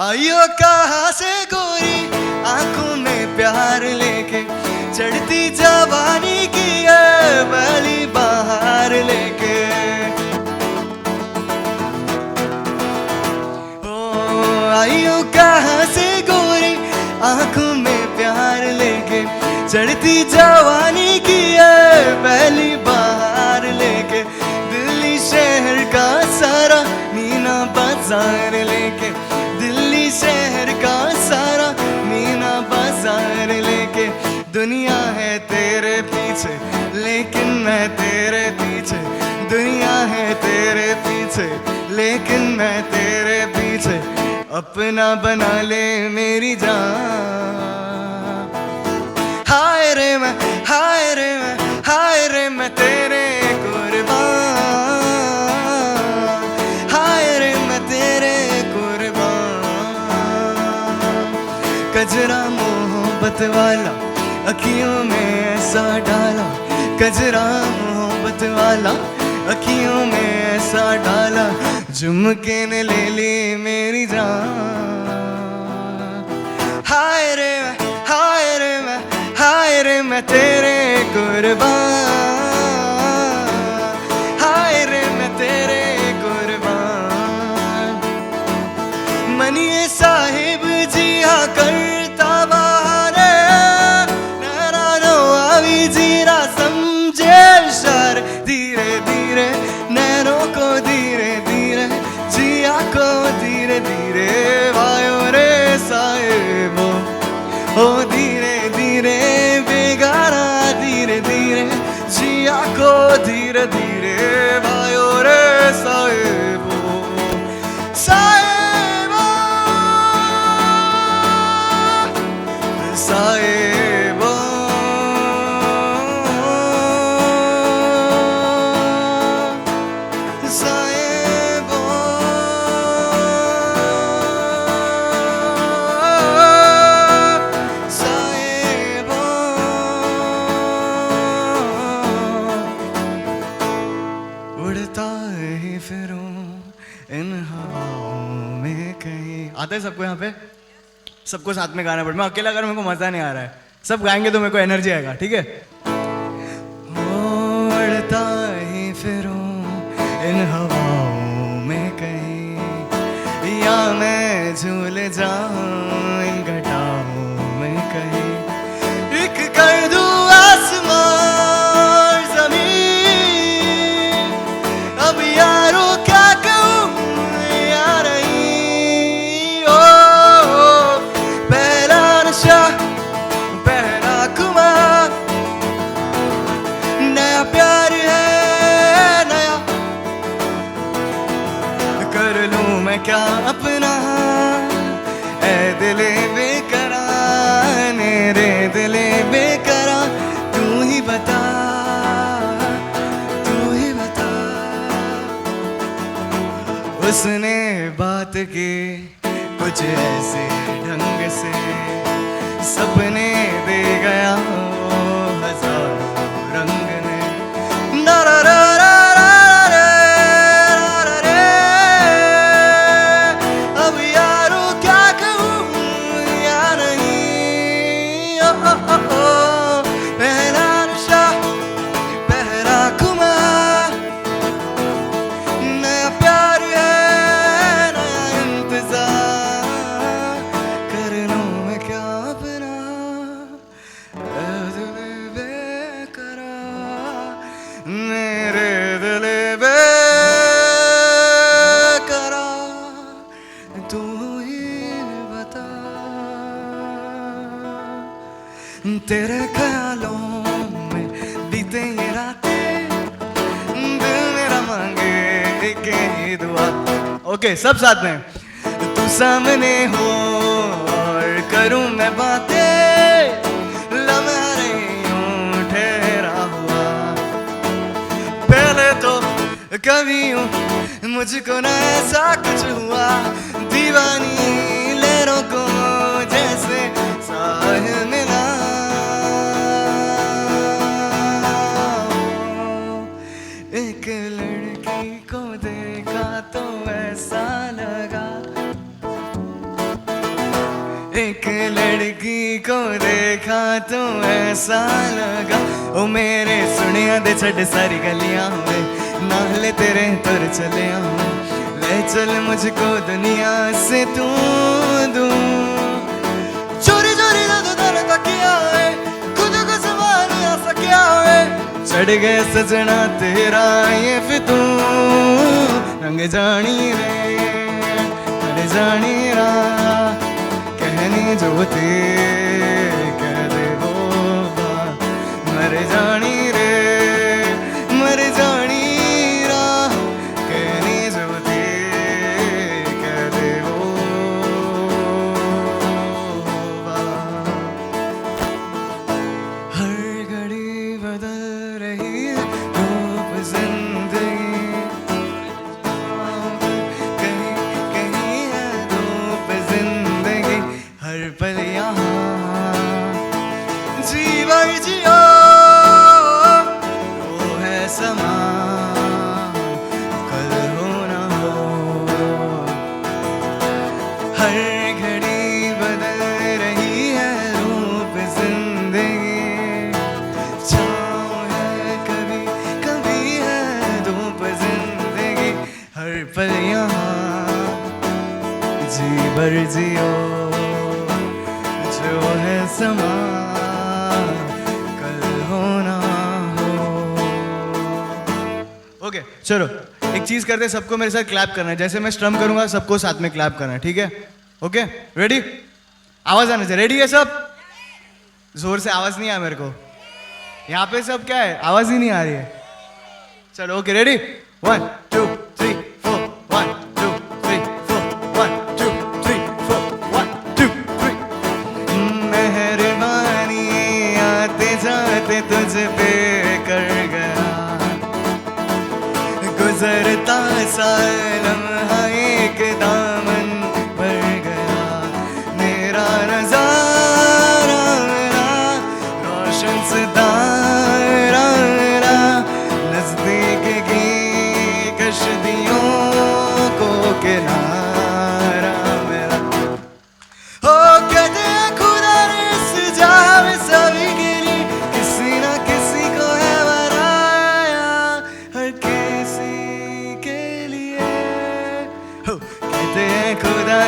आइयो कहाँ से गोरी आंखों में प्यार लेके, चढ़ती जवानी की है पहली बाहर लेके। ओ आइयो कहाँ से गोरी आंखों में प्यार लेके, चढ़ती जवानी की है पहली बाहर लेके। दिल्ली शहर का सारा मीना बाजार लेके, दिल्ली शहर का सारा मीना बाजार लेके। दुनिया है तेरे पीछे लेकिन मैं तेरे पीछे, दुनिया है तेरे पीछे लेकिन मैं तेरे पीछे, अपना बना ले मेरी जान। हाय रे मैं, हाय रे मैं, हाय रे मैं तेरे कुर्बान, हाय रे मैं तेरे कुर्बान। कजरा मोहब्बत वाला अखियों में ऐसा डाला, कजरा मोहब्बत वाला अखियों में ऐसा डाला, झुमके ने ले ली मेरी जान। हाय रे मैं, हाय रे मैं, हाय रे मैं तेरे कुर्बान, हाय रे मैं तेरे कुर्बान। मनिए साहिब जी हाँ करता बहाने, नारानो आवी जीरा समझे इशारे, धीरे धीरे नैनों को धीरे धीरे, जिया को धीरे धीरे, वायो रे साहिबो ओ धीरे धीरे, बेगाना धीरे धीरे, जिया को धीरे धीरे, वायो रे साहिबो साहिबो साहिबो। साहिबो साहिबो। उड़ता ही फिरूं इन हवाओं में कहीं। आता है सबको यहाँ पे? सबको साथ में गाना पड़े, मैं अकेला अगर मेरे को मजा नहीं आ रहा है, सब गाएंगे तो मेरे को एनर्जी आएगा, ठीक है? उड़ता ही फिरूं इन हवाओं में कहीं, या मैं झूल जाऊं इन घटाओं में कहीं, एक कर दूं आसमान जमीन, अब यारो क्या कहूं यार, ओ पहला नशा पहला खुमार, नया प्यार है नया, कर लूं मैं क्या अपना, ऐ दिले बेकरार मेरे दिले बेकरार, तू ही बता तू ही बता। उसने बात की कुछ ऐसे ढंग से, सपने दे गया वो हजारों रंग ने, ना रा रा रा रा रा रा रे, अब यारो क्या कहूं यार नहीं, ओ पहला नशा पहला खुमार, नया प्यार है नया इंतजार, कर लूं मैं क्या अपना, ऐ दिल बेकरार मेरे दिल बेकरार, तू ही बता। तेरे ख्यालों में बीते ये रातें, दिल मेरा मांगे एक ही दुआ। ओके, सब साथ में। तू सामने हो और करूं मैं बातें, लम्हा नहीं यूं ठहरा हुआ, पहले तो कभी यूं मुझको ना ऐसा कुछ हुआ, दीवानी लहरों को जैसे साहिल मिला, एक लड़की को देखा तो ऐसा लगा, एक लड़की को देखा तो ऐसा लगा, ओ मेरे सुनिया दे छड़ सारी गलियां में, नाले तेरे तुर चले आऊं, ले चल मुझको दुनिया से तू दूर, चोरी चोरी ना तो दर तकिया है, खुद को संभाल ना सकिया है, चढ़ गए सजना तेरा ये फितूर, रंग जानी रे कर जानी रा, कहनी जो थे कह दे वो बात, मर जानी रे मर जानी रा, कहनी जो थे कह दे वो बात। हर घड़ी बदल रही है रूप जिंदगी, कहीं कहीं है धूप जिंदगी, हर पल यहाँ जी भर जियो, वो है समा कल हो ना हो, हर घड़ी बदल रही है रूप जिंदगी, छाँव है कभी कभी है धूप जिंदगी, हर पल यहाँ जी भर जियो, जो है समा कल हो ना हो। ओके चलो एक चीज करते हैं, सबको मेरे साथ क्लैप करना है, जैसे मैं स्ट्रम करूंगा सबको साथ में क्लैप करना है, ठीक है? Okay ready? आवाज आना चाहिए, रेडी है सब? जोर से आवाज नहीं आया मेरे को, यहाँ पे सब क्या है आवाज ही नहीं आ रही है। चलो ओके रेडी, 1 2 3 4 1 2 3 4 1 2 3 4 1 2 3। मेहरबानी आते जाते तुझ पे कर गया, गुजरता सा लम्हा एक दामन भर गया, मेरा नजारा मेरा रोशन सितारा मेरा, नजदीक की कश्तियों को किनारा मेरा, हो के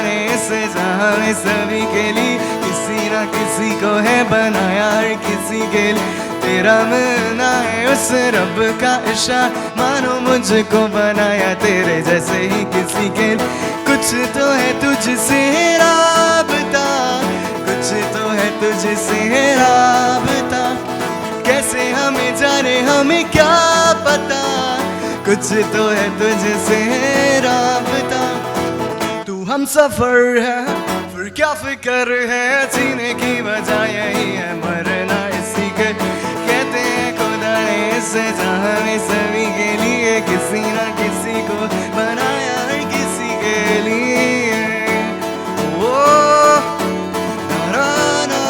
खुदाने से जहाँ में सभी के लिए किसी ना किसी को है बनाया हर किसी के लिए तेरा मिलना है उस रब का इशारा मानो मुझको बनाया तेरे जैसे ही किसी के लिए कुछ तो है तुझसे राबता कुछ तो है तुझसे राबता कैसे हमें जाने हमें क्या पता कुछ तो है तुझसे राबता तू हम सफर है फिर क्या फिक्र है जीने की वजह यही है मरना इसी के कहते हैं खुदा ने से जहाँ में सभी के लिए किसी ना किसी को बनाया हर किसी के लिए ओ ना ना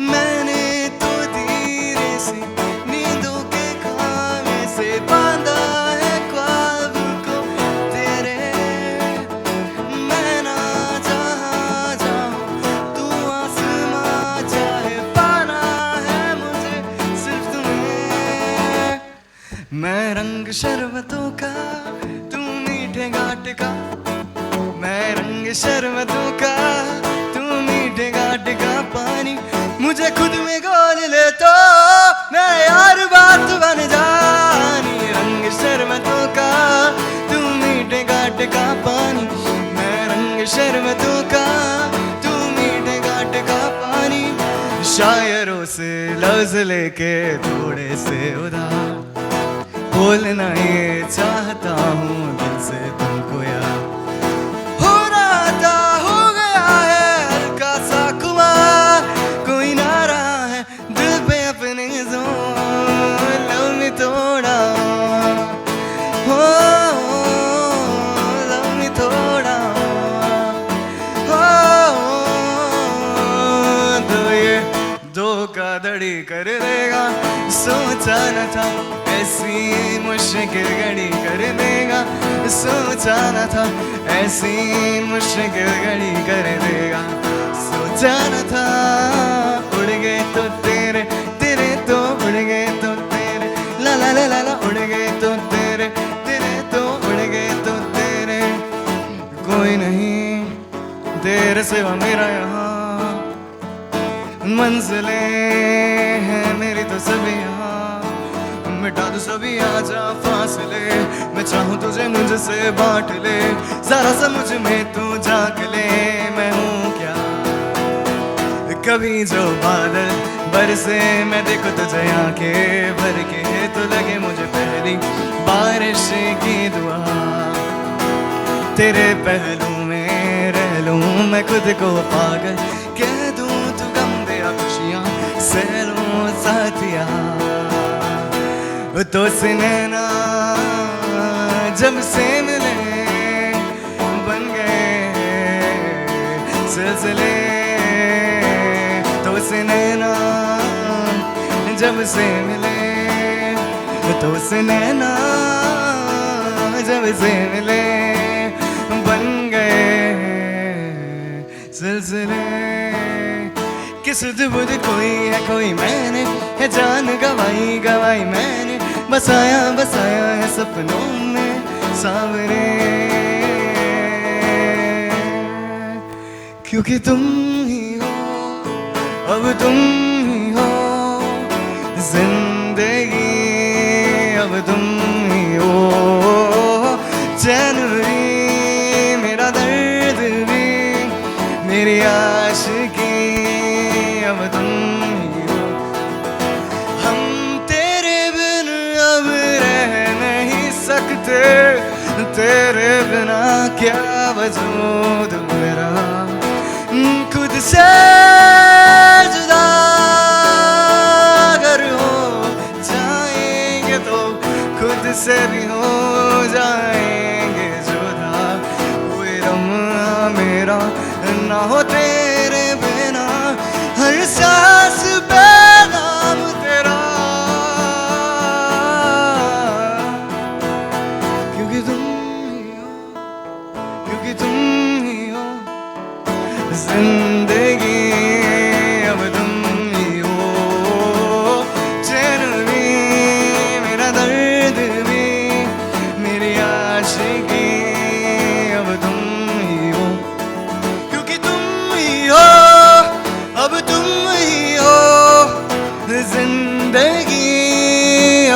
मैंने तो धीरे से नींदों के खाने से बांधा है ख्वाब को तेरे मैं ना जहाँ जाऊँ तू आसमां चाहे पाना है मुझे सिर्फ तुम्हें मैं रंग शरबतों का तू मीठे घाट का मैं रंग शरबतों का तू मीठे घाट का पानी मुझे खुद में घोल ले तो मैं यार बात बन जानी रंग शरबतों का तू मीठे घाट का पानी मैं रंग शरबतों का तू मीठे घाट का पानी शायरों से लफ्ज लेके थोड़े से उधार बोलना ये चाहता हूँ दिल से तुमको यार हो रहा था हो गया है हल्का सा खुमार कोई ना रहा है दिल पे अपने जोर लव में थोड़ा हो लव में थोड़ा हो तो ये धोखाधड़ी कर देगा सोचा न था ऐसी मुश्किल घड़ी कर देगा सोचा न था ऐसी मुश्किल घड़ी कर देगा सोचा न था उड़ गए तो तेरे तेरे तो उड़ गए तो तेरे ला ला ला ला ला उड़ गए तो तेरे तेरे तो उड़ गए तो तेरे कोई नहीं तेरे सिवा मेरा यहाँ मंजिलें हैं मेरी तो सभी यहाँ मिटा दो सभी आजा फासले मैं चाहूँ तुझे मुझसे बांट ले जरा सा मुझ में तू झांक ले मैं हूँ क्या कभी जो बादल बरसे मैं देखो तुझे आंखें भर के तो लगे मुझे पहली बारिश की दुआ तेरे पहलू में रह लूं मैं खुद को पागल कह दूं तू गम दे खुशियाँ सह लूं साथिया तो से नैना जब से मिले बन गए सिलसिले तो से नैना जब से मिले तो से नैना जब से मिले बन गए सिलसिले किस बुध कोई है कोई मैंने है जान गवाई गवाई मैंने बसाया बसाया है सपनों में सावरे क्योंकि तुम ही हो अब तुम ही हो जिंदगी अब तुम ही हो चैन भी मेरा दर्द भी मेरी आशिकी अब तुम ही हो हम तेरे बिन अब रह नहीं सकते तेरे बिना क्या वजूद मेरा खुद से जुदा अगर हो जाएंगे तो खुद से भी हो जाएंगे जुदा कोई रमना मेरा ना हो तेरे बिना हर सांस बेनाम तेरा क्योंकि तुम ही हो क्योंकि तुम ही हो जिंदगी अब तुम ही हो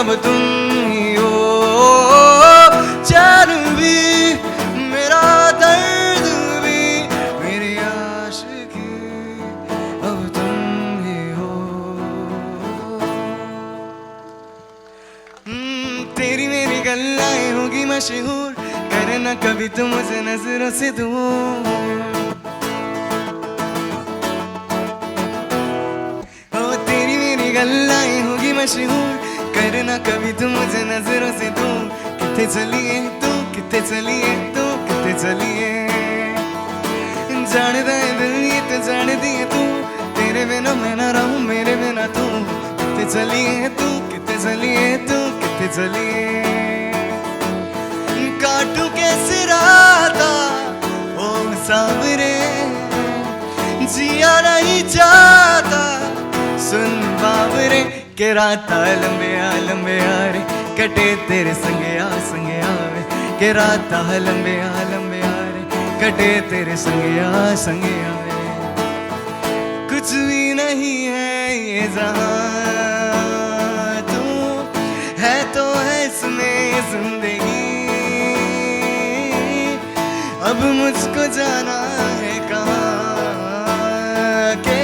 अब तुम ही हो। चैन भी मेरा दर्द भी मेरी आशिकी अब तुम ही हो। तेरी मेरी गल्लाएं होगी मशहूर, करना कभी तुम मुझे नजरों से दूर। तेरी मेरी गल्लाएं होगी मशहूर, करना कभी तुम मुझे नजरों से दूर। कितने चलिए तू, कितने चलिए तू, कितने चलिए जानदा है दिल ये तो जान दिए तू, तेरे बिना मैं ना रहूं मेरे बिना तू। कितने चलिए तू, कितने चलिए तू, कितने चलिए काटू कैसे राता ओ सावरे, जिया नहीं जाता सुन बावरे के राता लंबे आ रे कटे तेरे संगे आ वे के राता लंबे आ रे कटे तेरे संगे आ वे। कुछ भी नहीं है ये जहां तू है तो है इसमें जिंदगी, अब मुझको जाना है कहाँ के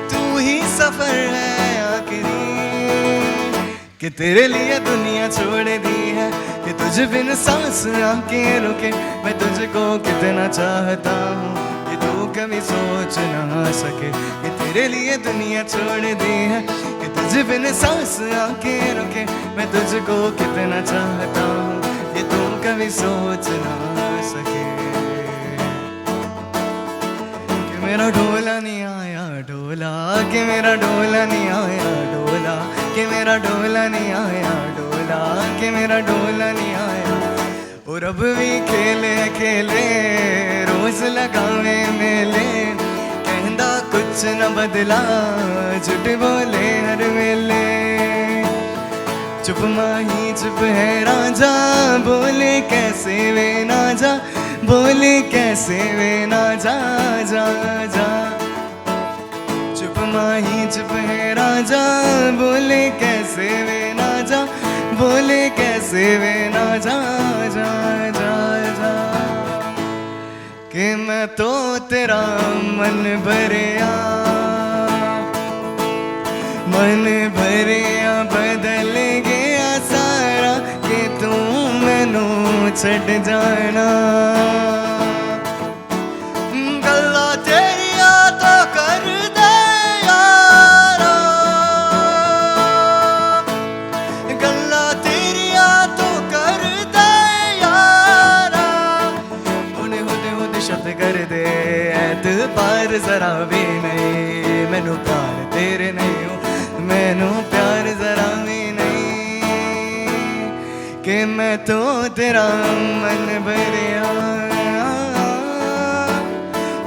तू ही सफर है आखिरी। कि तेरे लिए दुनिया छोड़ दी है, कि तुझे बिन सांस आके रुके मैं तुझको कितना चाहता हूँ, कि तू कभी सोच ना सके। कि तेरे लिए दुनिया छोड़ दी है, कि तुझे बिन सांस आके रुके मैं तुझको कितना चाहता हूँ, कि तू कभी सोच ना सके। कि मेरा ढोला नहीं आया ढोला, कि मेरा ढोला नहीं आया ढोला, कि मेरा ढोला नहीं आया ढोला, कि मेरा ढोला नहीं आया। और अब भी खेले खेले रोज लगावे मेले, कहंदा कुछ न बदला झूठ बोले हर वेले। चुप माही चुप है राजा, बोले कैसे वे ना जा, बोले कैसे वे ना जा जा जा। चुप माही चुप है राजा, बोले कैसे वे ना जा, बोले कैसे वे ना जा जा जा जा। कि मैं तो तेरा मन भरिया, मन भरिया बदल गया सारा, कि तू मैनू छड़ जाना। गल्ला तेरिया तो कर दे यारा, गल्ला तेरिया तो कर दे यारा। हुने हुने हुने शब्द कर दे ऐतबार जरा भी नहीं, मैनू प्यार तेरे नहीं हो, मैनू प्यार जरा भी नहीं। कि मैं तो तेरा मन भरिया,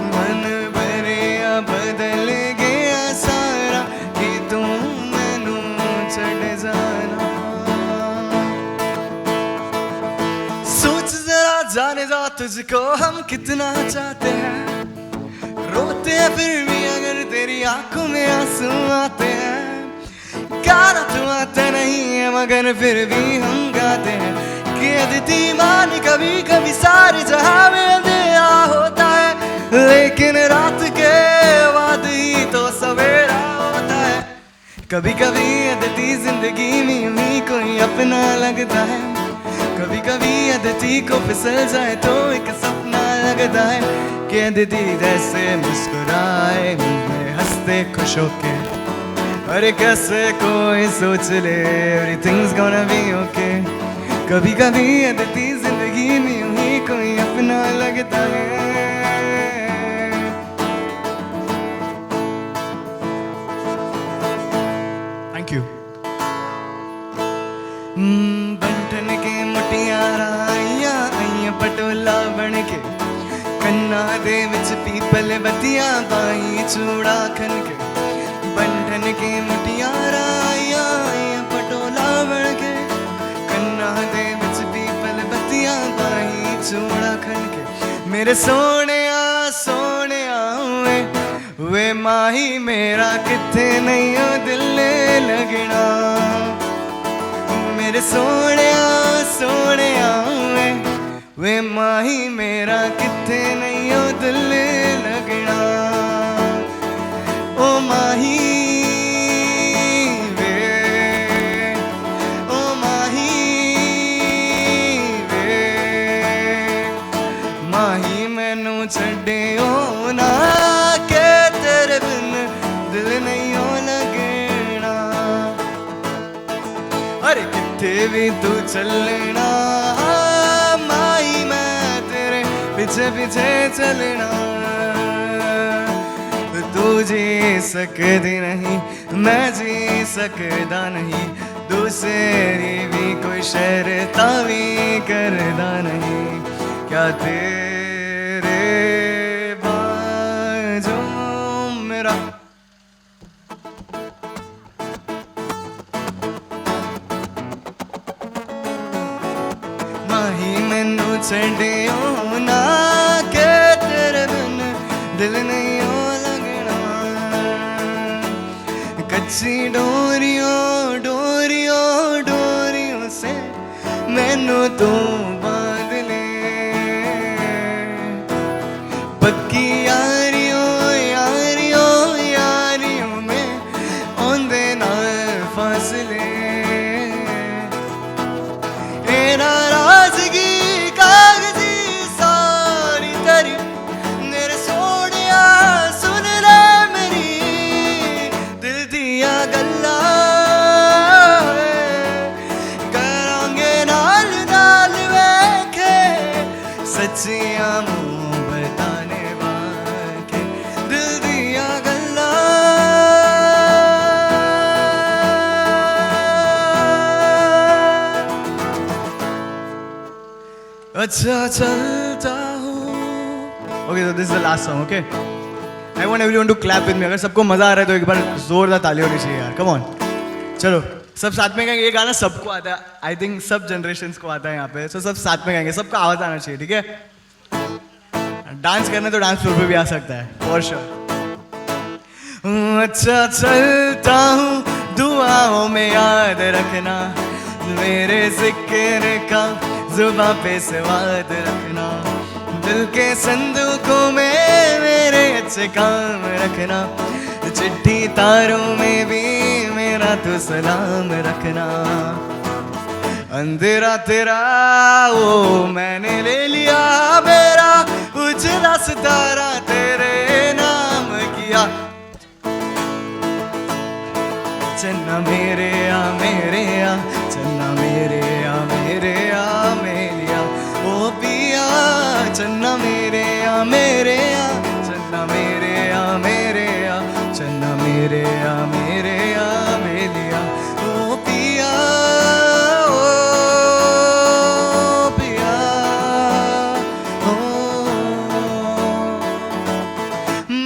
मन भरिया बदल गया सारा, कि तू मैनू छड़ जाना। सोच जरा जाने जा तुझको हम कितना चाहते हैं, रोते हैं फिर भी अगर तेरी आंखों में आंसू आते हैं। गाना तो आता नहीं है मगर फिर भी हम गाते हैं, कि अदिति मान कभी कभी सारे जहां में अंधेरा होता है, लेकिन रात के बाद ही तो सवेरा होता है। कभी कभी अदिति जिंदगी में ही कोई अपना लगता है, कभी कभी अदिति को फिसल जाए तो एक सपना लगता है, कि अदिति जैसे मुस्कुराए मुझे हंसते खुश होके। अरे कैसे कोई सोच ले everything's gonna be okay। कभी कभी अदिति जिंदगी में यूं ही कोई अपना लगता है। Thank you. बंटन के मुटियारा आइया आइया पटोला बन के, कन्ना दे विच पीपल बतिया बाई चूड़ा खन के। बंटन के मुटियारा आइया आइया पटोला बन के, कन्ना दे विच पीपल बतिया बाई चूड़ा खन के। मेरे सोनिया सोनिया वे माही मेरा किथे नहीं हो दिल लगना। दिल सोने वे माही मेरा किथे नहीं ओ दिल लगना ओ माही वे ओ माही वे माही मैनू छड्डे ओ ना के तेरे बिन दिल नहीं ओ लगना अरे किथे भी तू चलना माही मैं तेरे पीछे पीछे चलना तू जी सकती नहीं मैं जी सकता नहीं दूसरी भी कोई शर्त भी करदा नहीं क्या तेरे बाजू मेरा माही मैनू छड्डियो ना के तेरे बिन दिल नहीं ओ लगना कच्ची डोरियों से मैनू तू बांध ले पक्की यारियों में औंदे नाल फासले नाराजगी कागजी सारी तेरी मेरे सोनिया सुन ले मेरी दिल दिया गल्ला करांगे नाल नाल वेखे सच्चियां मुंह बताने वाके दिल दिया गल्ला अच्छा चलता हूँ ओके तो this is the last song okay I want everyone to clap with me अगर सबको मजा आ रहा है तो एक बार जोरदार ताली होनी चाहिए यार कम ऑन चलो सब साथ में गाएंगे ये गाना सबको आता है आई थिंक सब जनरेशंस को आता है यहाँ पे तो सब साथ में गाएंगे सबका आवाज आना चाहिए ठीक है डांस करने तो डांस फ्लोर पे भी आ सकता है फॉर श्योर अच्छा चलता हूँ दुआओं में याद रखना मेरे जिक्र का जुबां पे स्वाद रखना दिल के संदूकों में मेरे अच्छे काम रखना चिट्ठी तारों में भी मेरा तो सलाम रखना अंधेरा तेरा वो मैंने ले लिया मेरा उजला सितारा तेरे नाम किया चन्ना मेरे आ चन्ना मेरे आ मेलिया ओ पिया चन्ना मेरे आ चन्ना मेरे आ चन्ना मेरे आ मेलिया ओ पिया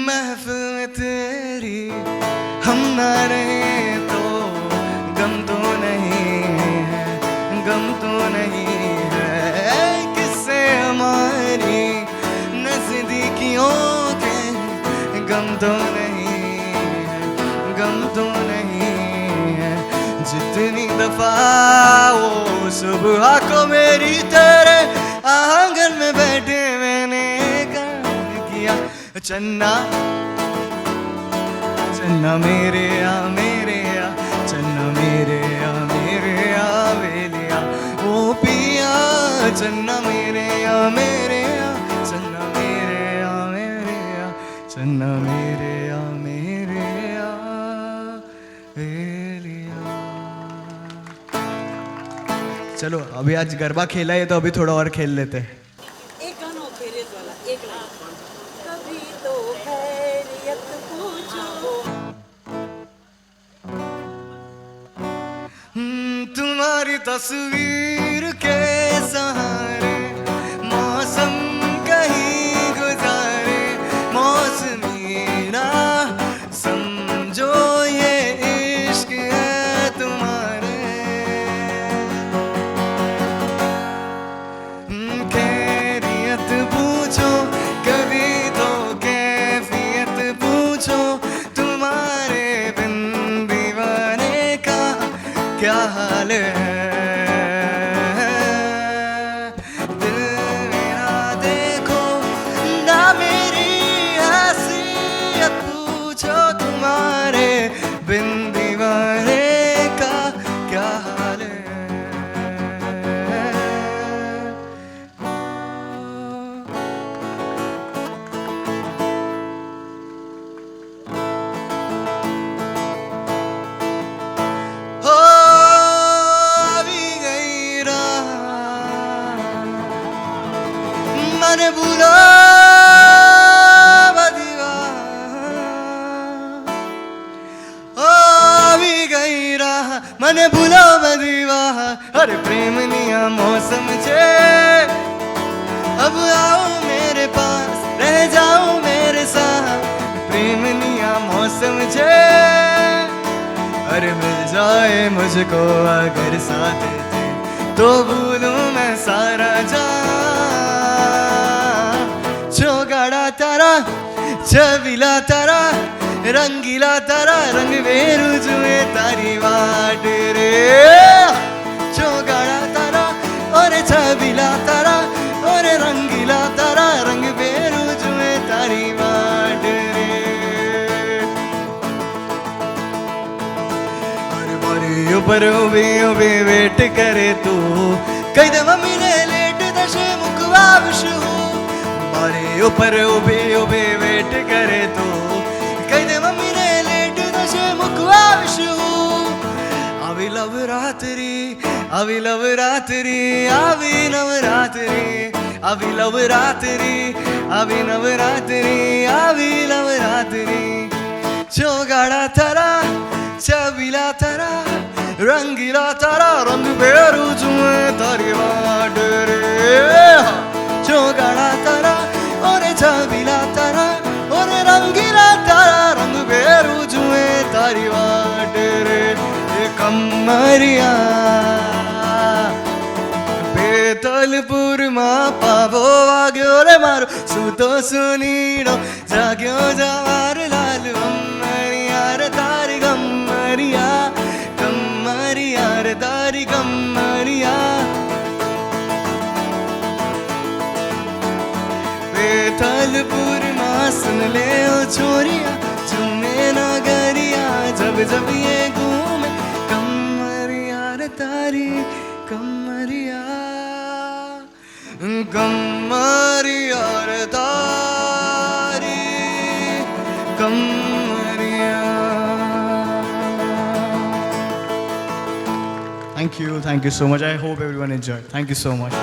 महफिल में तेरी हम ना रहे तो गम तो नहीं है किससे हमारी नजदीकियों के गम तो नहीं है जितनी दफा वो सुबह को मेरी तेरे आंगन में बैठे मैंने काम किया चन्ना मेरे आ चन्ना मेरे आ वेलिया ओ पिया चन्ना मेरे आ चन्ना मेरे आ चन्ना मेरे आ वेलिया चलो अभी आज गरबा खेला है तो अभी थोड़ा और खेल लेते हैं एक गाना और फेरियत वाला एक लाइन कभी तो खैरियत पूछो तुम्हारी तस्वीर के सहारे मौसम कहीं गुजारे मौसमी ना समझो ये इश्क है तुम्हारे खैरियत पूछो कभी तो कैफियत पूछो तुम्हारे बिन दीवाने का क्या हाल है मने भूलो गई राह मने भूलो बदीवाह अरे प्रेम निया मौसम छे अब आओ मेरे पास रह जाओ मेरे साथ प्रेम निया मौसम छे अरे मिल जाए मुझको अगर साथ थे तो भूलूं मैं सारा जान चौगाड़ा तारा छबीला तारा रंगीला तारा रंग बेरू जुए तारी वाट रे चौगाड़ा तारा और छबीला तारा और रंगीला तारा रंग बेरू जुए तारी वाट रे और बारी ऊपर उबे उबे वेट करे तू कई दे मम्मी ने लेट दशे मुकवा विशु बारी ऊपर उबे उबे वेट करे तू कई दे मम्मी ने लेट दशे मुकवा विशु अभी नवरात्रि अभी नवरात्रि अभी नवरात्रि अभी नवरात्रि अभी नवरात्रि अभी नवरात्रि चौगाड़ा तारा छबीला तारा रंगीला तारा रंग बेरू जुए तारी वाट रे चौगाड़ा तारा और छबीला तारा और रंगीला तारा रंग बेरू जुए तारी वाट रे कमरिया बेतलपुर मां पावो वाग्यो रे मारो सुतो सुनीड़ो जाग्यो जवार लाल कमरिया रे तारी कमरिया कमरिया रे तारी कमरिया बेतलपुर मां सुन ले ओ छोरिया चुने नगरिया जब जब ये घूमे कमरिया रे तारी कमरिया कमरिया रे तारी कमरिया Thank you so much. I hope everyone enjoyed. Thank you so much.